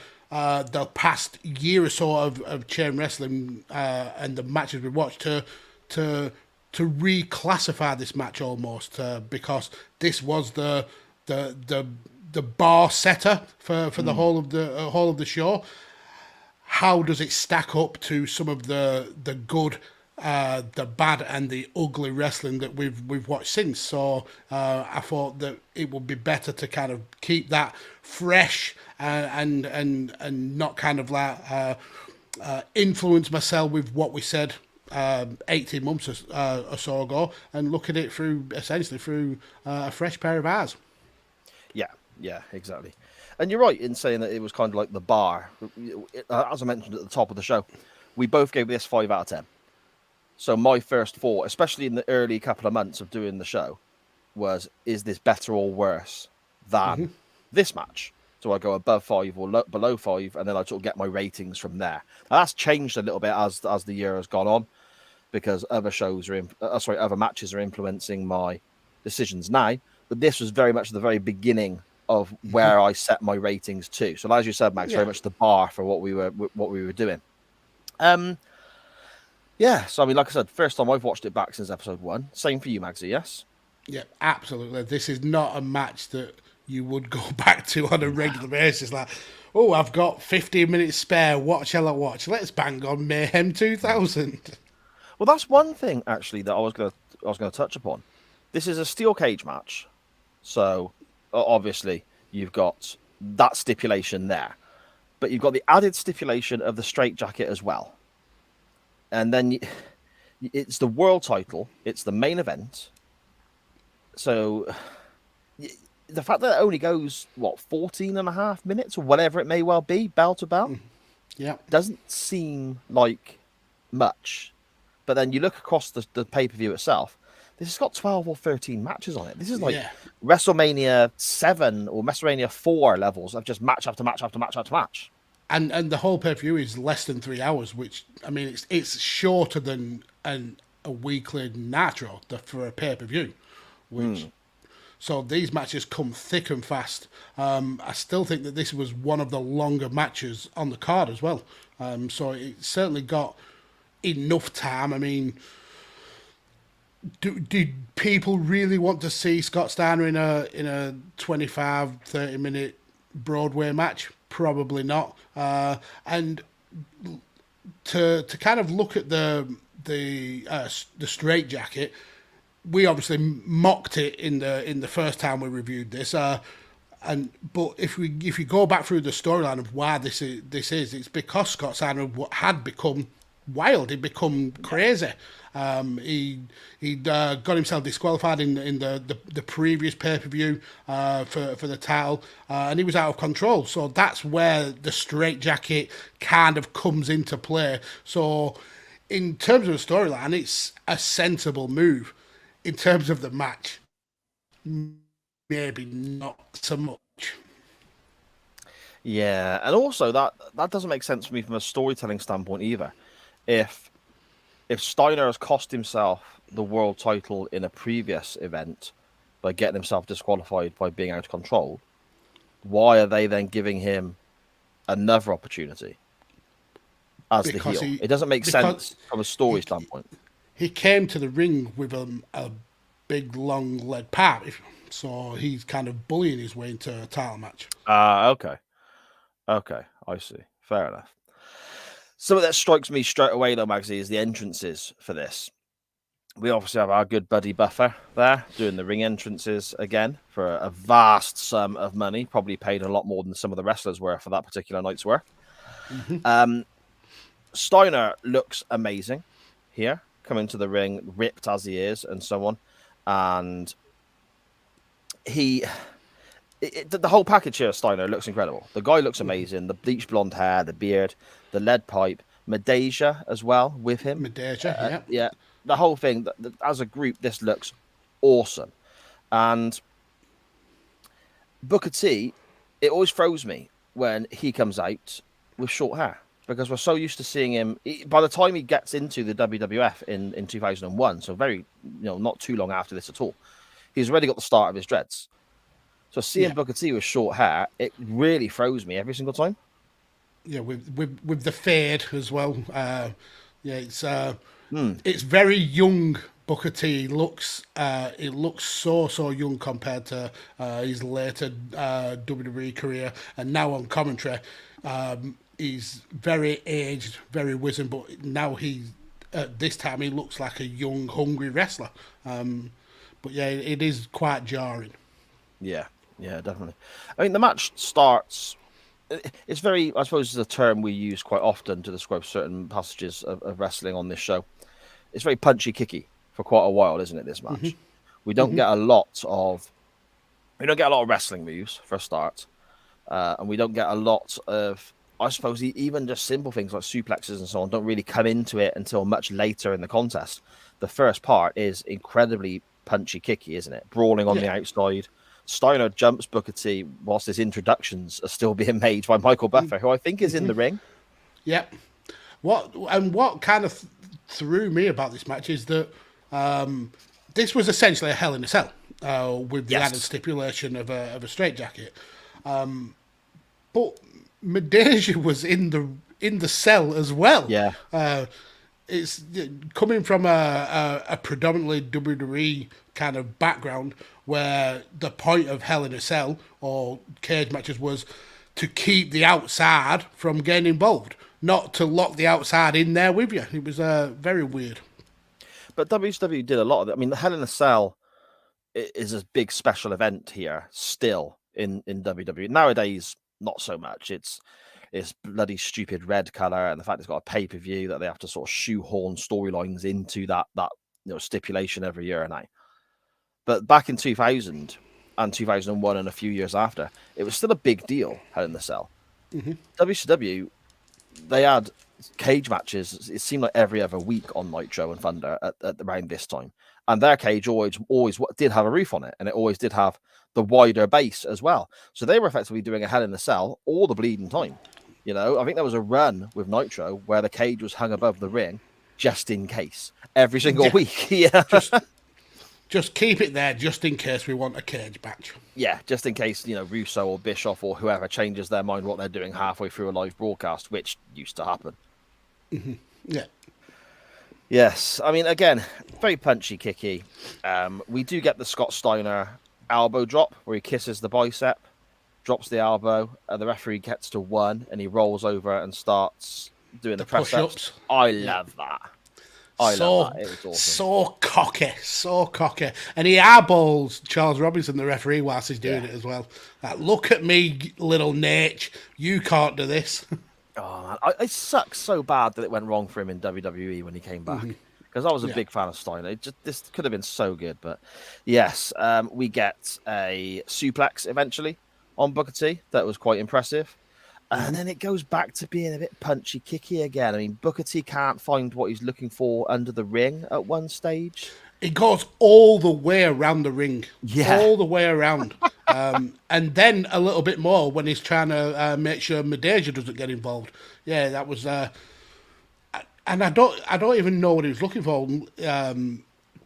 past year or so of Chain Wrestling and the matches we watched to reclassify this match almost because this was the bar setter for the whole of the show. How does it stack up to some of the good, the bad, and the ugly wrestling that we've watched since? So I thought that it would be better to kind of keep that fresh and not kind of like influence myself with what we said 18 months or so ago, and look at it essentially through a fresh pair of eyes. Yeah, exactly. And you're right in saying that it was kind of like the bar. As I mentioned at the top of the show, we both gave this 5 out of 10. So my first thought, especially in the early couple of months of doing the show, was, is this better or worse than this match? So I go above 5 or below 5, and then I sort of get my ratings from there. Now, that's changed a little bit as the year has gone on, because other other matches are influencing my decisions now. But this was very much the very beginning of where I set my ratings to. So as you said, Max, very much the bar for what we were doing. Yeah. So I mean, like I said, first time I've watched it back since episode 1. Same for you, Magsy. Yes. Yeah, absolutely. This is not a match that you would go back to on a regular basis. Like, oh, I've got 15 minutes spare. What shall I watch? Let's bang on Mayhem 2000. Well, that's one thing actually that I was going to touch upon. This is a steel cage match, so obviously you've got that stipulation there, but you've got the added stipulation of the straitjacket as well, and then it's the world title, it's the main event. So the fact that it only goes 14 and a half minutes or whatever it may well be, bell to bell, doesn't seem like much. But then you look across the pay-per-view itself, this has got 12 or 13 matches on it. This is like WrestleMania 7 or WrestleMania 4 levels of just match after match after match after match. And the whole pay-per-view is less than 3 hours, which, I mean, it's shorter than a weekly Nitro for a pay-per-view. So these matches come thick and fast. I still think that this was one of the longer matches on the card as well. So it certainly got enough time. I mean, did people really want to see Scott Steiner in a 25-30 minute Broadway match? Probably not. And to kind of look at the straitjacket, we obviously mocked it in the first time we reviewed this. But if you go back through the storyline of why this is, it's because Scott Steiner had become wild. He'd become crazy. He'd got himself disqualified in the previous pay-per-view for the title, and he was out of control. So that's where the straitjacket kind of comes into play. So in terms of the storyline, it's a sensible move. In terms of the match, maybe not so much. Yeah, and also that doesn't make sense for me from a storytelling standpoint either. If Steiner has cost himself the world title in a previous event by getting himself disqualified by being out of control, why are they then giving him another opportunity as the Because heel? It doesn't make sense from a story he, standpoint. he came to the ring with a big long lead pipe, so he's kind of bullying his way into a title match. Okay. Okay, I see. Fair enough. Something that strikes me straight away, though, Magsy, is the entrances for this. We obviously have our good buddy Buffer there doing the ring entrances again for a vast sum of money, probably paid a lot more than some of the wrestlers were for that particular night's work. Steiner looks amazing here, coming to the ring, ripped as he is, and so on. And the whole package here, Steiner, looks incredible. The guy looks amazing. The bleach blonde hair, the beard, the lead pipe, Medeja as well with him. Medeja, yeah. The whole thing, as a group, this looks awesome. And Booker T, it always throws me when he comes out with short hair because we're so used to seeing him. By the time he gets into the WWF in 2001, so very, not too long after this at all, he's already got the start of his dreads. So seeing Booker T with short hair, it really throws me every single time. Yeah, with the fade as well. It's very young. Booker T looks so young compared to his later WWE career, and now on commentary, he's very aged, very wizened. But now this time he looks like a young, hungry wrestler. But yeah, it is quite jarring. Yeah, definitely. I mean, the match starts. It's very, I suppose, is a term we use quite often to describe certain passages of wrestling on this show. It's very punchy, kicky for quite a while, isn't it? This match, we don't get a lot of wrestling moves for a start, and we don't get a lot of, I suppose, even just simple things like suplexes and so on don't really come into it until much later in the contest. The first part is incredibly punchy, kicky, isn't it? Brawling on the outside. Steiner jumps Booker T whilst his introductions are still being made by Michael Buffer, who I think is in the ring. Yep. What kind of threw me about this match is that this was essentially a Hell in a Cell with the added stipulation of a straitjacket. But Medeja was in the cell as well. Yeah. It's coming from a predominantly WWE kind of background where the point of Hell in a Cell or cage matches was to keep the outside from getting involved, not to lock the outside in there with you. It was very weird. But WCW did a lot of it. I mean, the Hell in a Cell is a big special event here still in WWE. Nowadays, not so much. It's bloody stupid red color, and the fact it's got a pay-per-view that they have to sort of shoehorn storylines into that stipulation every year now. But back in 2000 and 2001 and a few years after, it was still a big deal, Hell in the Cell. WCW, they had cage matches, it seemed like every other week on Nitro and Thunder at around this time. And their cage always did have a roof on it, and it always did have the wider base as well. So they were effectively doing a Hell in the Cell all the bleeding time. I think there was a run with Nitro where the cage was hung above the ring just in case every single week. Yeah. Just keep it there just in case we want a cage match. Yeah, just in case, Russo or Bischoff or whoever changes their mind what they're doing halfway through a live broadcast, which used to happen. Yeah. Yes. I mean, again, very punchy, kicky. We do get the Scott Steiner elbow drop where he kisses the bicep, drops the elbow, and the referee gets to 1 and he rolls over and starts doing the press ups. I love that. I love that. It was awesome. So cocky. And he eyeballs Charles Robinson, the referee, whilst he's doing it as well. Like, look at me, little Nate. You can't do this. Oh, man. It sucks so bad that it went wrong for him in WWE when he came back. Because I was a big fan of Steiner. This could have been so good. But yes, we get a suplex eventually on Booker T. That was quite impressive. And then it goes back to being a bit punchy, kicky again. I mean, Booker T can't find what he's looking for under the ring at one stage. It goes all the way around the ring. Yeah. All the way around. And then a little bit more when he's trying to make sure Madeja doesn't get involved. Yeah, that was. And I don't even know what he was looking for,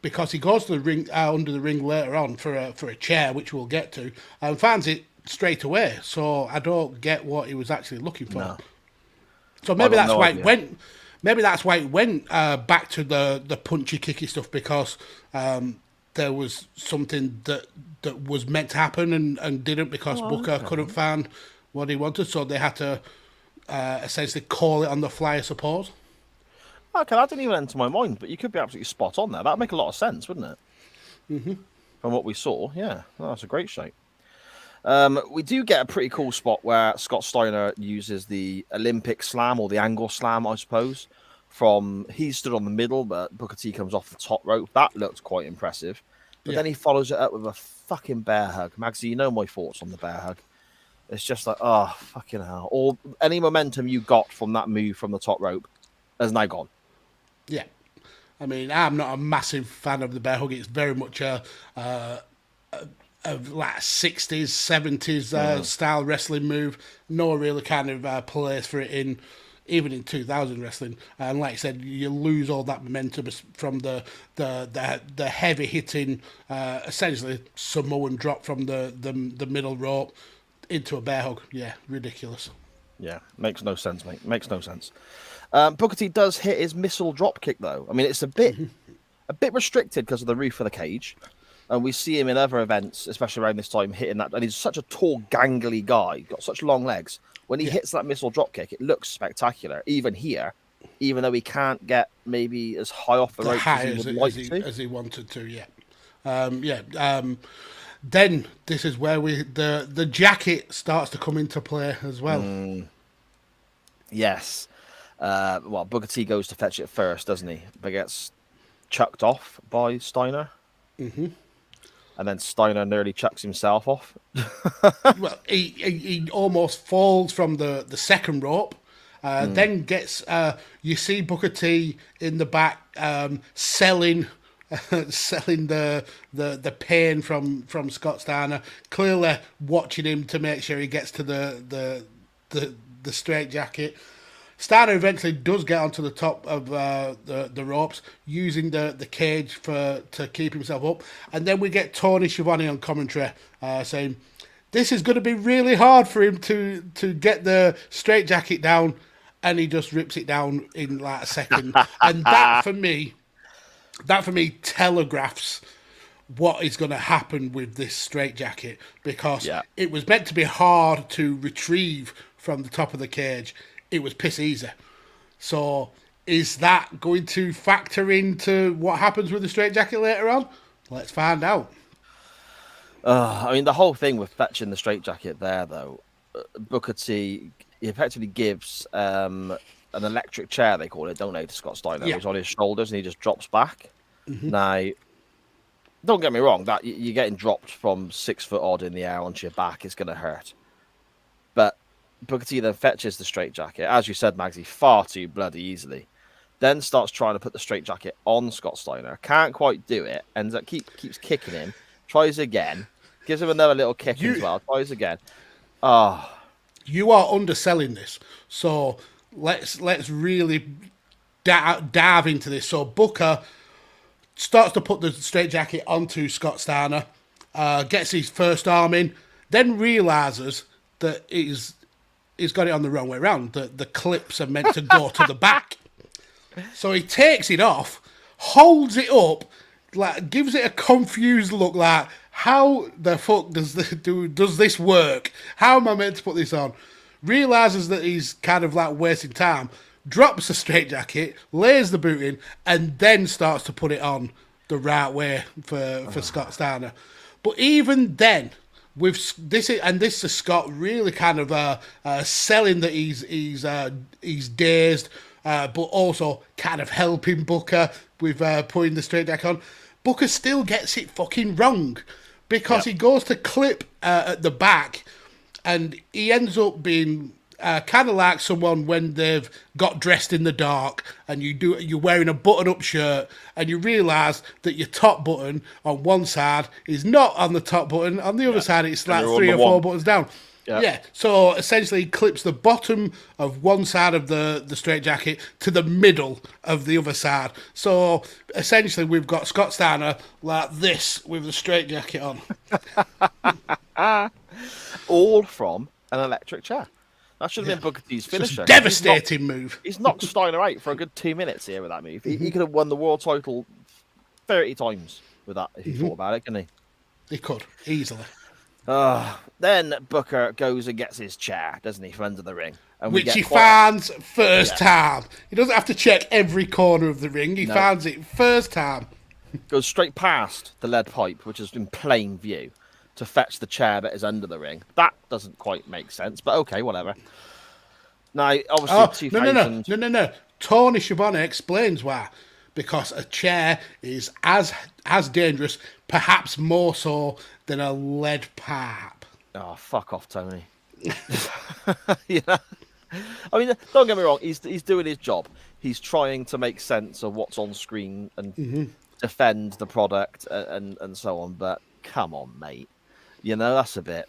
because he goes to the ring under the ring later on for a chair, which we'll get to, and finds it straight away. So I don't get what he was actually looking for. No. So maybe that's why idea. it went. Maybe that's why it went back to the punchy, kicky stuff, because there was something that was meant to happen and didn't, because Booker couldn't find what he wanted, so they had to essentially call it on the fly, I suppose. Okay, that didn't even enter my mind, but you could be absolutely spot on there. That'd make a lot of sense, wouldn't it? Mm-hmm. From what we saw, yeah. Well, that's a great shape. We do get a pretty cool spot where Scott Steiner uses the Olympic slam, or the angle slam, I suppose. He stood on the middle, but Booker T comes off the top rope. That looked quite impressive. But then he follows it up with a fucking bear hug. Magsy, you know my thoughts on the bear hug. It's just like, oh, fucking hell. Or any momentum you got from that move from the top rope has now gone. Yeah. I mean, I'm not a massive fan of the bear hug. It's very much a like 60s, 70s style wrestling move. No really kind of place for it even in 2000 wrestling. And like I said, you lose all that momentum from the heavy hitting, essentially Samoan drop from the middle rope into a bear hug. Yeah, ridiculous. Yeah, makes no sense, mate. Makes no sense. Booker T does hit his missile drop kick, though. I mean, it's a bit restricted because of the roof of the cage. And we see him in other events, especially around this time, hitting that. And he's such a tall, gangly guy, got such long legs. When he hits that missile drop kick, it looks spectacular. Even here, even though he can't get maybe as high off the rope as he would like to. As he wanted to, yeah. Then this is where the jacket starts to come into play as well. Yes. Well, Booker T goes to fetch it first, doesn't he? But gets chucked off by Steiner. Mm-hmm. And then Steiner nearly chucks himself off. Well, he almost falls from the second rope. Then gets you see Booker T in the back selling the pain from Scott Steiner, clearly watching him to make sure he gets to the straitjacket. Steiner eventually does get onto the top of the ropes, using the cage to keep himself up. And then we get Tony Schiavone on commentary saying, this is going to be really hard for him to get the straitjacket down. And he just rips it down in like a second. And that for me telegraphs what is going to happen with this straitjacket, because it was meant to be hard to retrieve from the top of the cage. It was piss easy. So is that going to factor into what happens with the straitjacket later on? Let's find out. I mean, the whole thing with fetching the straitjacket there, though, Booker T effectively gives an electric chair, they call it, don't they, to Scott Steiner. He's on his shoulders and he just drops back. Mm-hmm. Now, don't get me wrong, that you're getting dropped from 6 foot odd in the air onto your back, it's going to hurt. But Booker T then fetches the straitjacket, as you said, Magsy, far too bloody easily. Then starts trying to put the straitjacket on Scott Steiner. Can't quite do it. Ends up keeps kicking him. Tries again. Gives him another little kick as well. Tries again. You are underselling this. So let's really dive into this. So Booker starts to put the straitjacket onto Scott Steiner, gets his first arm in, then realises that he's got it on the wrong way around. The clips are meant to go to the back. So he takes it off, holds it up, like gives it a confused look, like, how the fuck does this work? How am I meant to put this on? Realises that he's kind of like wasting time, drops the straitjacket, lays the boot in, and then starts to put it on the right way for Scott Steiner. But even then, with this is Scott really kind of selling that he's dazed, but also kind of helping Booker with putting the straitjacket on. Booker still gets it fucking wrong, because he goes to clip at the back, and he ends up being kind of like someone when they've got dressed in the dark and you're wearing a button-up shirt and you realise that your top button on one side is not on the top button, on the other side it's like you're on 3 the or 4 one. buttons down. Yeah. So essentially he clips the bottom of one side of the straitjacket to the middle of the other side. So essentially we've got Scott Steiner like this with the straitjacket on. All from an electric chair. That should have been Booker T's It's finisher. a devastating move. He's knocked Steiner out for a good 2 minutes here with that move. He could have won the world title 30 times with that if he thought about it, couldn't he? He could, easily. Then Booker goes and gets his chair, doesn't he, from under the ring? And we Which get he quite finds first time. He doesn't have to check every corner of the ring. He No. finds it first time. goes straight past the lead pipe, which is in plain view, to fetch the chair that is under the ring. That doesn't quite make sense, but okay, whatever. Now, obviously, 2000... No. Tony Schiavone explains why. Because a chair is as dangerous, perhaps more so, than a lead pipe. Oh, fuck off, Tony. Yeah. I mean, don't get me wrong. He's doing his job. He's trying to make sense of what's on screen and defend the product and so on. But come on, mate. You know, that's a bit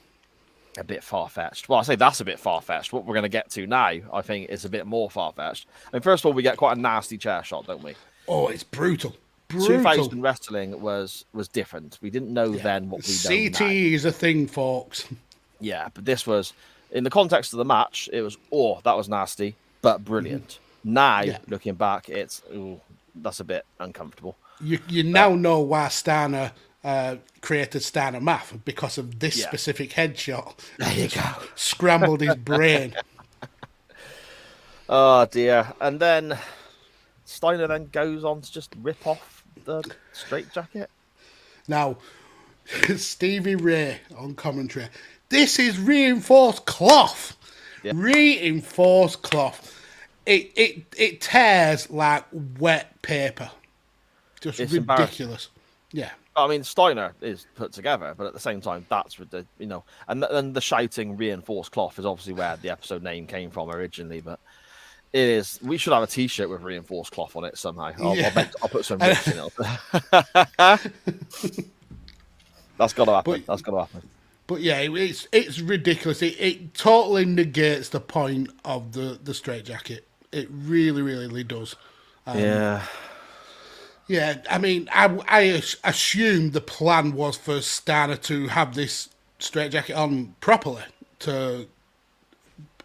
far-fetched. Well, I say that's a bit far-fetched. What we're going to get to now, I think, is a bit more far-fetched. I mean, first of all, we get quite a nasty chair shot, don't we? Oh, it's brutal. 2000 wrestling was different. We didn't know then what we know now. CTE is a thing, folks. Yeah, but this was, in the context of the match, it was, that was nasty, but brilliant. Now, looking back, it's, that's a bit uncomfortable. You now know why Steiner created Steiner Math, because of this specific headshot. There you go. Scrambled his brain. Oh, dear. And then Steiner then goes on to just rip off the straitjacket. Now, Stevie Ray on commentary. This is reinforced cloth. Yeah. Reinforced cloth. It tears like wet paper. Just It's ridiculous. Yeah. I mean, Steiner is put together, but at the same time, that's ridiculous, you know. And then the shouting reinforced cloth is obviously where the episode name came from originally, but it is. We should have a T-shirt with reinforced cloth on it somehow. I'll put some rips in it. That's got to happen. That's got to happen. But yeah, it's ridiculous. It totally negates the point of the straitjacket. It really, really does. Yeah. Yeah, I mean, I assumed the plan was for Steiner to have this straitjacket on properly.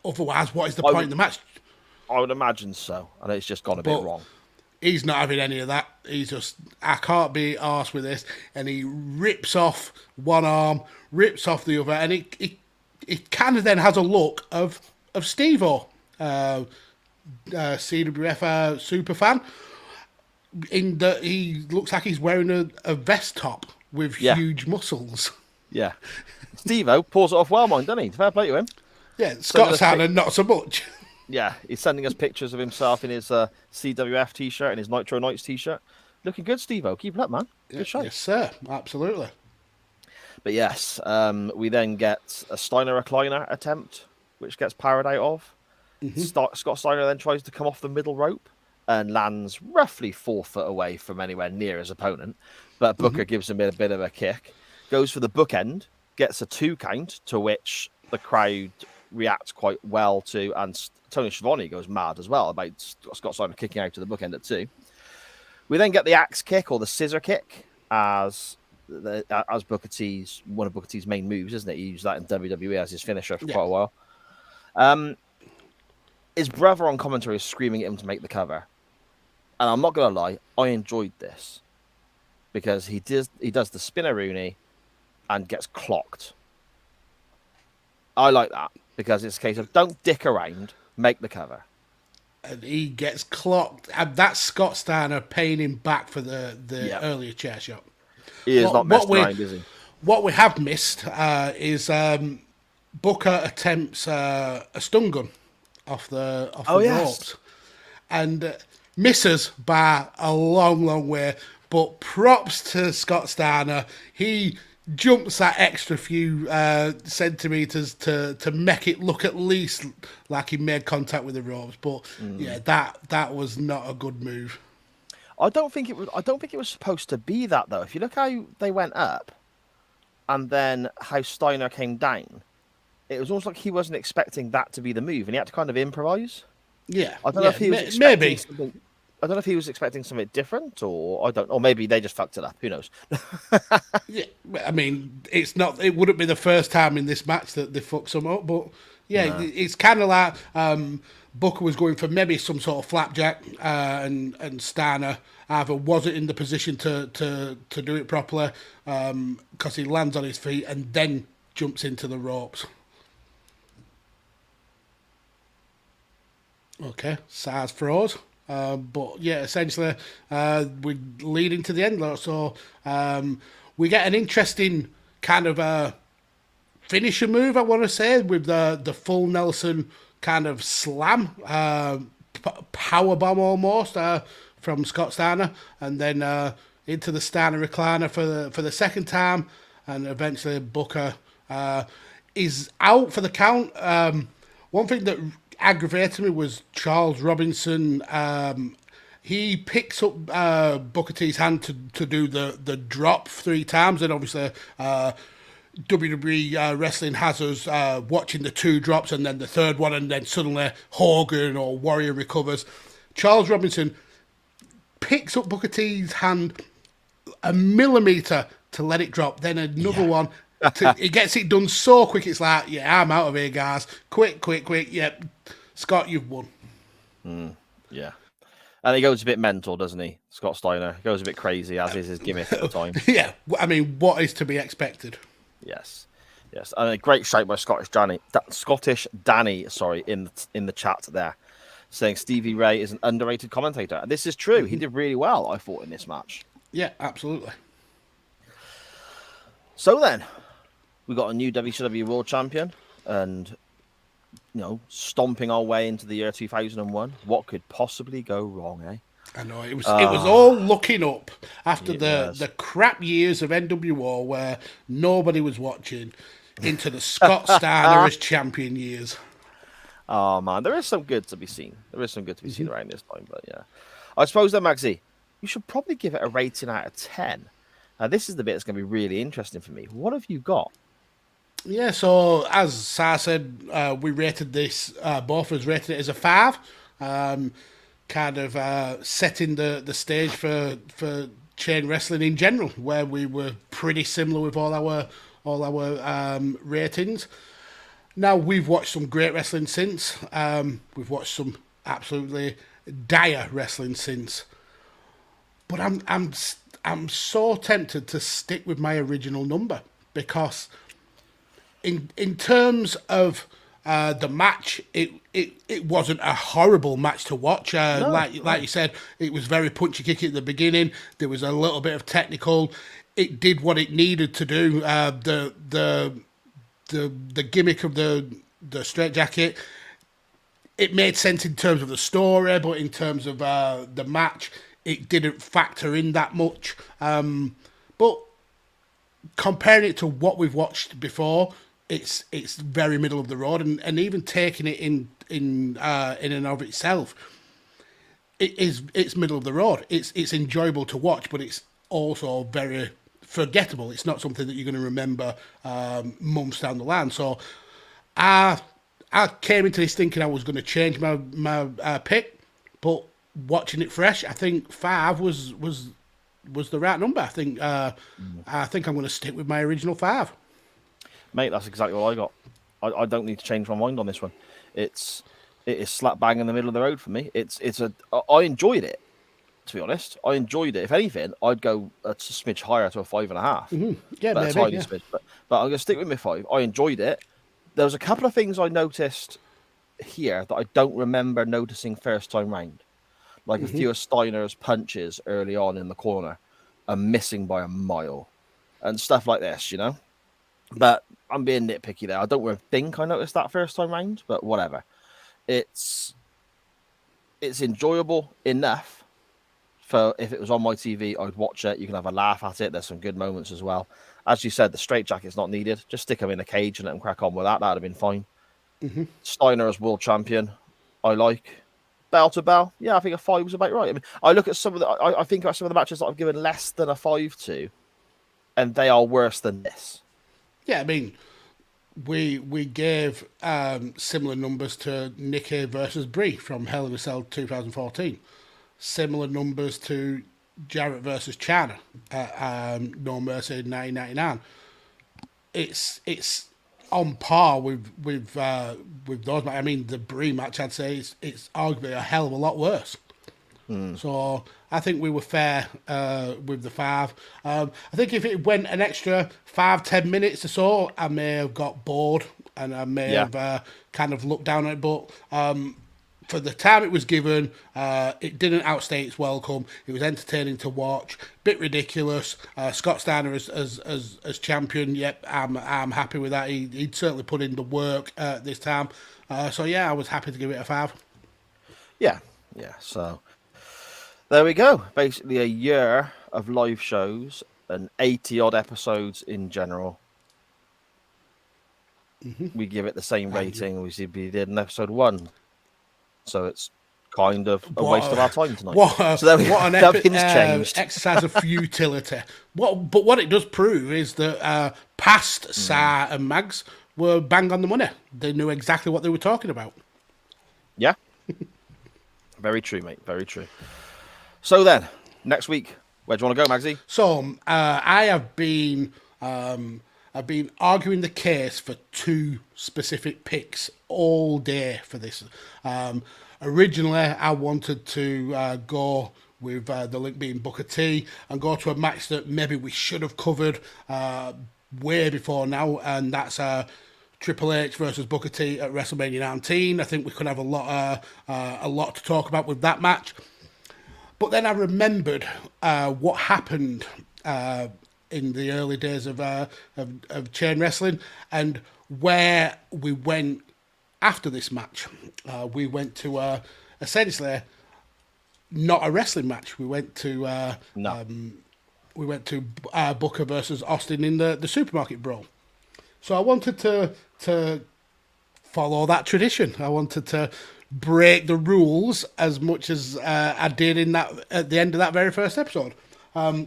Otherwise, what is the point of the match? I would imagine so, and it's just gone a bit wrong. He's not having any of that. He's just, I can't be arsed with this. And he rips off one arm, rips off the other, and it kind of then has a look of Steve-O, CWF super fan, in that he looks like he's wearing a vest top with huge muscles. Yeah. Steve-O pulls it off well, mind, doesn't he? Fair play to him. Yeah, Scott Steiner, not so much. Yeah, he's sending us pictures of himself in his CWF T-shirt and his Nitro Nights T-shirt. Looking good, Steve-O. Keep it up, man. Good show. Yes, sir. Absolutely. But yes, we then get a Steiner recliner attempt, which gets powered out of. Scott Steiner then tries to come off the middle rope and lands roughly 4 foot away from anywhere near his opponent. But Booker gives him a bit of a kick. Goes for the bookend, gets a 2 count, to which the crowd reacts quite well to, and Tony Schiavone goes mad as well about Scott Steiner kicking out to the bookend at 2. We then get the axe kick or the scissor kick as Booker T's, one of Booker T's main moves, isn't it? He used that in WWE as his finisher for quite a while. His brother on commentary is screaming at him to make the cover, and I'm not gonna lie, I enjoyed this because he does the spinner Rooney and gets clocked. I like that because it's a case of don't dick around, make the cover. And he gets clocked. And that's Scott Steiner paying him back for the earlier chair shot. He is not messing around, is he? What we have missed is Booker attempts a stun gun off the ropes. And misses by a long, long way. But props to Scott Steiner. He jumps that extra few centimeters to make it look at least like he made contact with the ropes. But yeah, that was not a good move. I don't think it was. I don't think it was supposed to be that though. If you look how they went up, and then how Steiner came down, it was almost like he wasn't expecting that to be the move, and he had to kind of improvise. Yeah, I don't know if he was maybe. I don't know if he was expecting something different, or I don't, or maybe they just fucked it up. Who knows? Yeah, I mean, it's not. It wouldn't be the first time in this match that they fucked some up, but yeah, it's kind of like Booker was going for maybe some sort of flapjack, and Steiner either wasn't in the position to do it properly because he lands on his feet and then jumps into the ropes. Okay, SARS froze. But yeah, essentially, we lead into the end. So we get an interesting kind of finisher move, I want to say, with the full Nelson kind of slam, power bomb almost from Scott Steiner, and then into the Steiner recliner for the second time, and eventually Booker is out for the count. One thing that aggravated me was Charles Robinson. He picks up Booker T's hand to do the drop 3 times, and obviously WWE wrestling has us watching the 2 drops and then the third one, and then suddenly Hogan or Warrior recovers. Charles Robinson picks up Booker T's hand a millimetre to let it drop, then another one. He gets it done so quick, it's like, yeah, I'm out of here, guys. Quick. Yep. Scott, you've won. Yeah. And he goes a bit mental, doesn't he? Scott Steiner he goes a bit crazy, as is his gimmick at the time. Yeah, I mean, what is to be expected? Yes. And a great shout by Scottish Danny, in the chat there, saying Stevie Ray is an underrated commentator. And this is true. He did really well, I thought, in this match. Yeah, absolutely. So then, we got a new WCW World Champion, and stomping our way into the year 2001. What could possibly go wrong, eh? I know it was all looking up after the crap years of NWO where nobody was watching into the Scott Steiner as champion years. Oh man, there is some good to be seen. Seen around this time, but yeah. I suppose then, Maxie, you should probably give it a rating out of 10. This is the bit that's going to be really interesting for me. What have you got? Yeah, so as Sar said, we rated this, both of us rated it as a 5. Kind of setting the stage for chain wrestling in general, where we were pretty similar with all our ratings. Now we've watched some great wrestling since. We've watched some absolutely dire wrestling since. But I'm so tempted to stick with my original number because in terms of the match, it wasn't a horrible match to watch. Like you said, it was very punchy kicky at the beginning. There was a little bit of technical. It did what it needed to do. The gimmick of the straitjacket, it made sense in terms of the story, but in terms of the match, it didn't factor in that much. But comparing it to what we've watched before, it's very middle of the road, and even taking it in and of itself, it's middle of the road. It's enjoyable to watch, but it's also very forgettable. It's not something that you're going to remember months down the line. So I came into this thinking I was going to change my pick, but watching it fresh, I think 5 was the right number. I think I'm going to stick with my original 5. Mate, that's exactly what I got. I don't need to change my mind on this one. It is slap bang in the middle of the road for me. I enjoyed it, to be honest. I enjoyed it. If anything, I'd go a smidge higher to a 5.5. Mm-hmm. Yeah, that's maybe. Yeah. Smidge, but I'm going to stick with my 5. I enjoyed it. There was a couple of things I noticed here that I don't remember noticing first time round. Like a few of Steiner's punches early on in the corner are missing by a mile. And stuff like this, But I'm being nitpicky there. I don't really think I noticed that first time round, but whatever. It's enjoyable enough for if it was on my TV, I'd watch it. You can have a laugh at it. There's some good moments as well. as you said, the straitjacket's not needed. Just stick him in a cage and let him crack on with that. That'd have been fine. Steiner as world champion, I like. Bell to bell, yeah, I think a 5 was about right. I mean, I look at some of the, I think about some of the matches that I've given less than a 5 to, and they are worse than this. Yeah, I mean, we gave similar numbers to Nikki versus Brie from Hell in a Cell 2014. Similar numbers to Jarrett versus China at No Mercy in 1999. It's on par with those. I mean, the Brie match, I'd say it's arguably a hell of a lot worse. So I think we were fair with the 5. I think if it went an extra 5-10 minutes or so, I may have got bored and I may have kind of looked down on it. But for the time it was given, it didn't outstay its welcome. It was entertaining to watch. Bit ridiculous. Scott Steiner as champion. Yep, I'm happy with that. He'd certainly put in the work this time. So yeah, I was happy to give it a 5. Yeah. So there we go. Basically, a year of live shows and 80 odd episodes in general. We give it the same rating we did in episode 1. So it's kind of a waste of our time tonight. What an epic changed. exercise of futility. But what it does prove is that past Sa and Mags were bang on the money. They knew exactly what they were talking about. Yeah. Very true, mate. Very true. So then, next week, where do you want to go, Magsy? So I have been arguing the case for 2 specific picks all day for this. Originally, I wanted to go with the link being Booker T and go to a match that maybe we should have covered way before now, and that's Triple H versus Booker T at WrestleMania 19. I think we could have a lot to talk about with that match. But then I remembered what happened in the early days of chain wrestling and where we went after this match. We went to essentially not a wrestling match. We went to Booker versus Austin in the supermarket brawl. So I wanted to follow that tradition. I wanted to break the rules as much as I did at the end of that very first episode.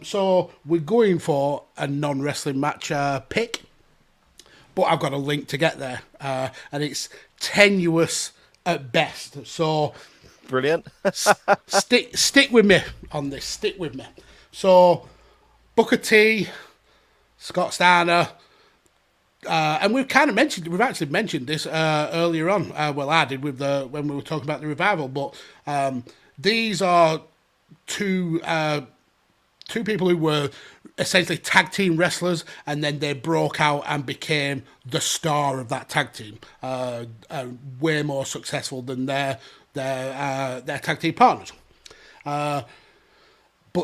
So we're going for a non-wrestling match pick, but I've got a link to get there, and it's tenuous at best. So brilliant. stick with me on this. Stick with me. So Booker T, Scott Steiner. And we've actually mentioned this earlier on. Well, I did when we were talking about the revival. But these are two people who were essentially tag team wrestlers, and then they broke out and became the star of that tag team. Way more successful than their tag team partners. But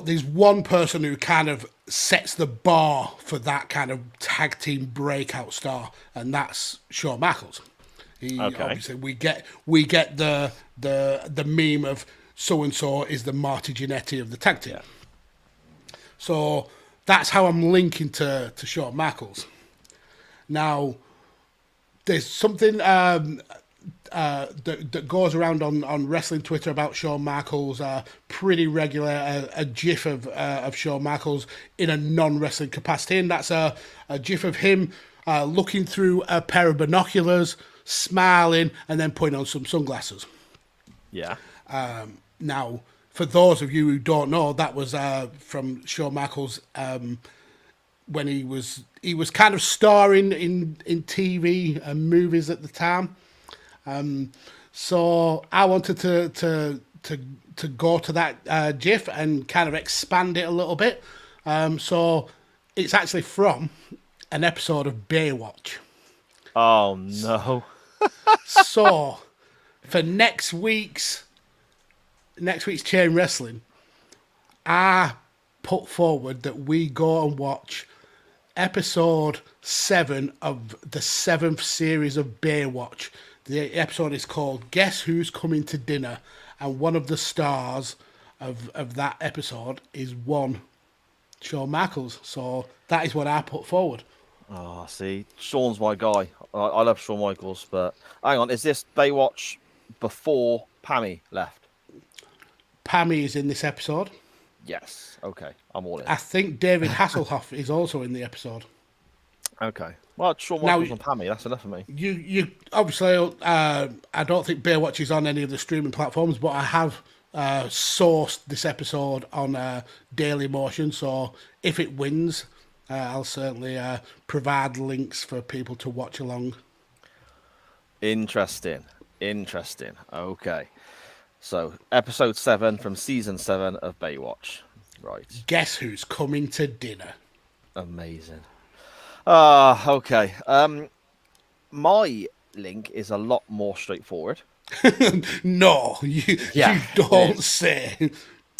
there's one person who kind of sets the bar for that kind of tag team breakout star, and that's Shawn Michaels. Obviously, we get the meme of so and so is the Marty Jannetty of the tag team. Yeah. So that's how I'm linking to Shawn Michaels. Now, there's something that goes around on wrestling Twitter about Shawn Michaels pretty regular, a gif of Shawn Michaels in a non-wrestling capacity, and that's a gif of him looking through a pair of binoculars, smiling, and then putting on some sunglasses. Yeah. Now, for those of you who don't know, that was from Shawn Michaels when he was kind of starring in TV and movies at the time. So I wanted to go to that GIF and kind of expand it a little bit. So it's actually from an episode of Baywatch. Oh no! So for next week's Chain Wrestling, I put forward that we go and watch episode 7 of the 7th series of Baywatch. The episode is called Guess Who's Coming to Dinner, and one of the stars of that episode is one Shawn Michaels. So that is what I put forward. Oh, see, Sean's my guy. I love Shawn Michaels, but hang on, is this Baywatch before Pammy left? Pammy is in this episode. Yes. Okay, I'm all in. I think David Hasselhoff is also in the episode. Okay. Well, Shawn Now, Michaels and Pammy, that's enough for me. You obviously, I don't think Baywatch is on any of the streaming platforms, but I have sourced this episode on Daily Motion. So if it wins, I'll certainly provide links for people to watch along. Interesting. Okay. So, episode 7 from season 7 of Baywatch. Right. Guess who's coming to dinner? Amazing. Okay. My link is a lot more straightforward. No, you don't say.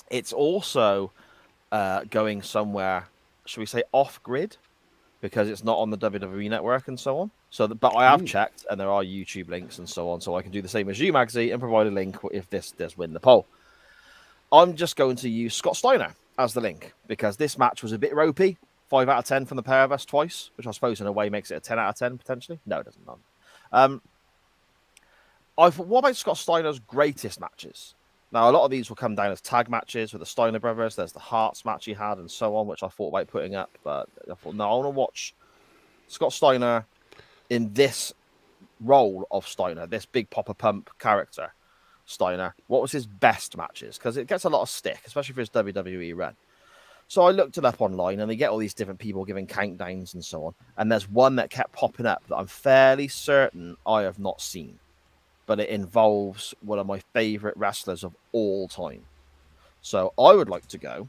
It's also going somewhere, should we say, off grid, because it's not on the WWE network and so on. But I have checked, and there are YouTube links and so on, so I can do the same as you, Magsy, and provide a link if this does win the poll. I'm just going to use Scott Steiner as the link, because this match was a bit ropey. 5 out of 10 from the pair of us twice, which I suppose in a way makes it a 10 out of 10 potentially. No, it doesn't. What about Scott Steiner's greatest matches? Now, a lot of these will come down as tag matches with the Steiner brothers. There's the Hearts match he had and so on, which I thought about putting up. But I thought, no, I want to watch Scott Steiner in this role of Steiner, this big Papa Pump character, Steiner. What was his best matches? Because it gets a lot of stick, especially for his WWE run. So I looked it up online, and they get all these different people giving countdowns and so on. And there's one that kept popping up that I'm fairly certain I have not seen. But it involves one of my favorite wrestlers of all time. So I would like to go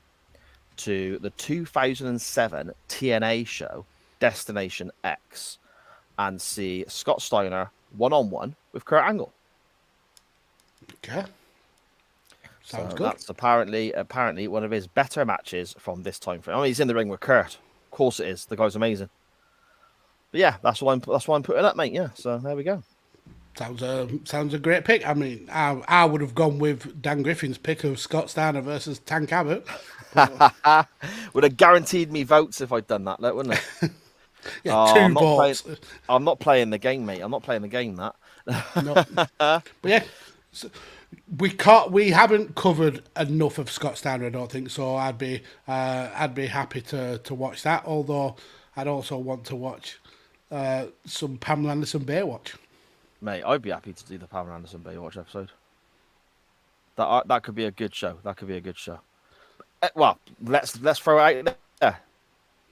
to the 2007 TNA show, Destination X, and see Scott Steiner one-on-one with Kurt Angle. Okay. Sounds So good. that's apparently one of his better matches from this time frame. I mean, he's in the ring with Kurt. Of course it is. The guy's amazing. But yeah, that's why I'm putting up, mate. Yeah. So there we go. Sounds a great pick. I mean, I would have gone with Dan Griffin's pick of Scott Steiner versus Tank Abbott. Would have guaranteed me votes if I'd done that, wouldn't it? Yeah, 2 votes. I'm not playing the game, mate. I'm not playing the game. That. No. But yeah. So, we haven't covered enough of Scott Steiner, I don't think. So I'd be happy to watch that. Although I'd also want to watch some Pamela Anderson Baywatch. Mate, I'd be happy to do the Pamela Anderson Baywatch episode. That could be a good show. Well, let's throw it out there.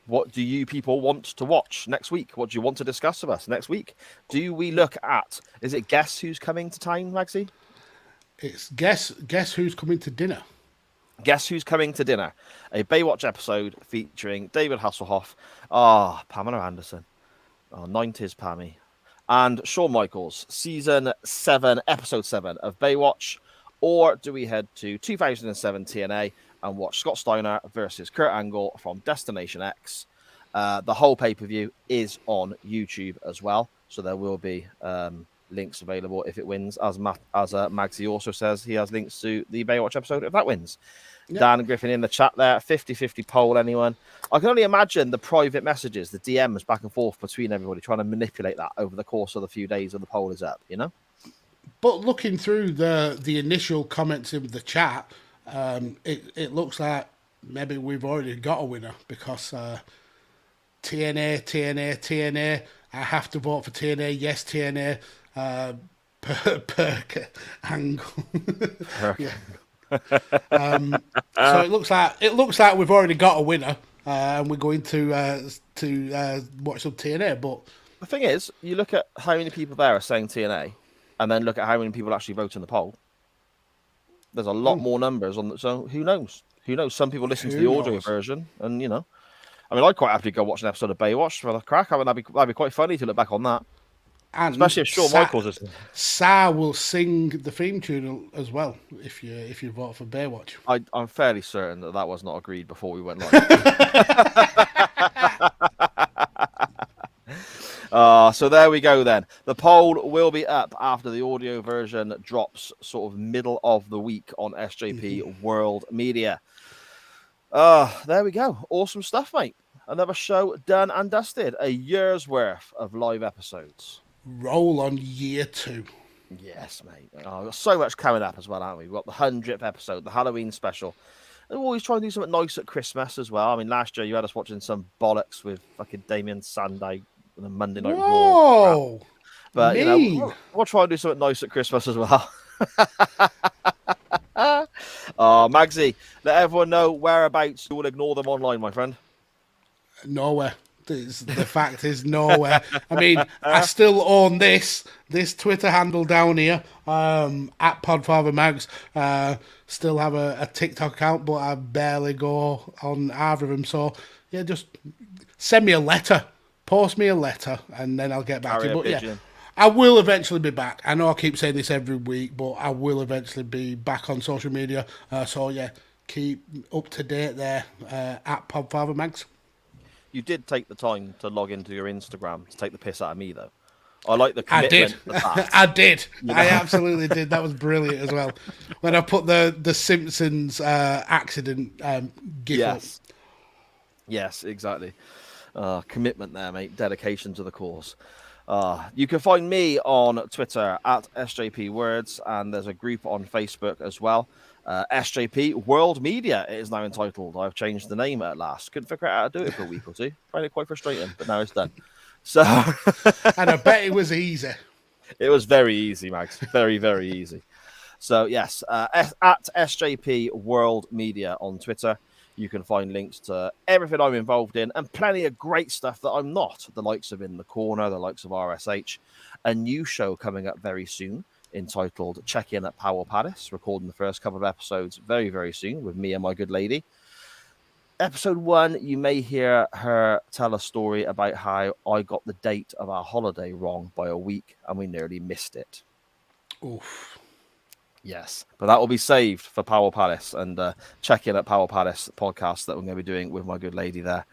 What do you people want to watch next week? What do you want to discuss with us next week? Do we look at? Is it Guess Who's Coming to Town, Magsy? It's guess who's coming to dinner. Guess Who's Coming to Dinner, a Baywatch episode featuring David Hasselhoff, Pamela Anderson, 90s Pammy, and Shawn Michaels, season 7, episode 7 of Baywatch. Or do we head to 2007 TNA and watch Scott Steiner versus Kurt Angle from Destination X? The whole pay-per-view is on YouTube as well, so there will be links available if it wins. As Magsy also says, he has links to the Baywatch episode if that wins. Yep. Dan Griffin in the chat there, 50-50 poll, anyone. I can only imagine the private messages, the DMs back and forth between everybody, trying to manipulate that over the course of the few days of the poll is up, you know? But looking through the initial comments in the chat, it looks like maybe we've already got a winner, because TNA, I have to vote for TNA, yes, TNA, Perk Angle. Yeah. So it looks like we've already got a winner, and we're going to watch some TNA. But the thing is, you look at how many people there are saying TNA, and then look at how many people actually vote in the poll. There's a lot more numbers on. So who knows? Some people listen to the audio version, and you know, I mean, I'd quite happily go watch an episode of Baywatch for the crack. I mean, that'd be quite funny to look back on that. And especially if Shawn Michaels is. Sa will sing the theme tune as well if you vote for Baywatch. I'm fairly certain that was not agreed before we went live. So there we go then. The poll will be up after the audio version drops sort of middle of the week on SJP World Media. There we go. Awesome stuff, mate. Another show done and dusted. A year's worth of live episodes. Roll on year 2. Yes, mate. We've got so much coming up as well, haven't we? We've got the 100th episode, the Halloween special. And we're always trying to do something nice at Christmas as well. I mean, last year you had us watching some bollocks with fucking Damien Sanday and a Monday Night Raw. Whoa! But, you mean. know, we'll try and do something nice at Christmas as well. Magsy, let everyone know whereabouts you will ignore them online, my friend. Nowhere. The fact is nowhere. I mean, I still own this Twitter handle down here, at PodfatherMags. Still have a TikTok account, but I barely go on either of them. So, yeah, just send me a letter. Post me a letter, and then I'll get back to you. But, yeah, I will eventually be back. I know I keep saying this every week, but I will eventually be back on social media. So, yeah, keep up to date there, at PodfatherMags. You did take the time to log into your Instagram to take the piss out of me, though. I like the commitment. I did. I absolutely did. That was brilliant as well. When I put the Simpsons accident gif up. Yes, exactly. Commitment there, mate. Dedication to the cause. You can find me on Twitter at SJP Words, and there's a group on Facebook as well. SJP World Media, it is now entitled. I've changed the name at last. Couldn't figure out how to do it for a week or two. Find it quite frustrating, but now it's done. So, and I bet it was easy. It was very easy, Max. Very, very easy. So, yes, at SJP World Media on Twitter, you can find links to everything I'm involved in and plenty of great stuff that I'm not. The likes of In the Corner, the likes of RSH, a new show coming up very soon entitled Check In at Powell Palace, recording the first couple of episodes very, very soon with me and my good lady. Episode 1, you may hear her tell a story about how I got the date of our holiday wrong by a week and we nearly missed it. Oof. Yes, but that will be saved for Powell Palace and Check In at Powell Palace podcast that we're going to be doing with my good lady there.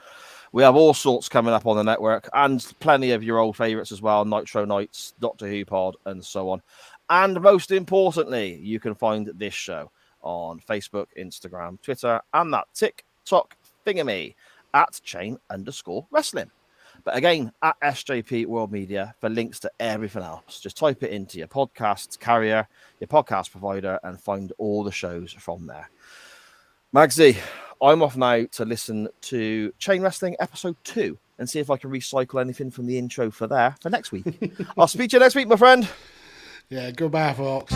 We have all sorts coming up on the network and plenty of your old favourites as well, Nitro Nights, Doctor Who Pod, and so on. And most importantly, you can find this show on Facebook, Instagram, Twitter, and that TikTok thingamy at @chain_wrestling. But again, at SJP World Media for links to everything else. Just type it into your podcast carrier, your podcast provider, and find all the shows from there. Magsy, I'm off now to listen to Chain Wrestling episode 2 and see if I can recycle anything from the intro for next week. I'll speak to you next week, my friend. Yeah, goodbye, folks.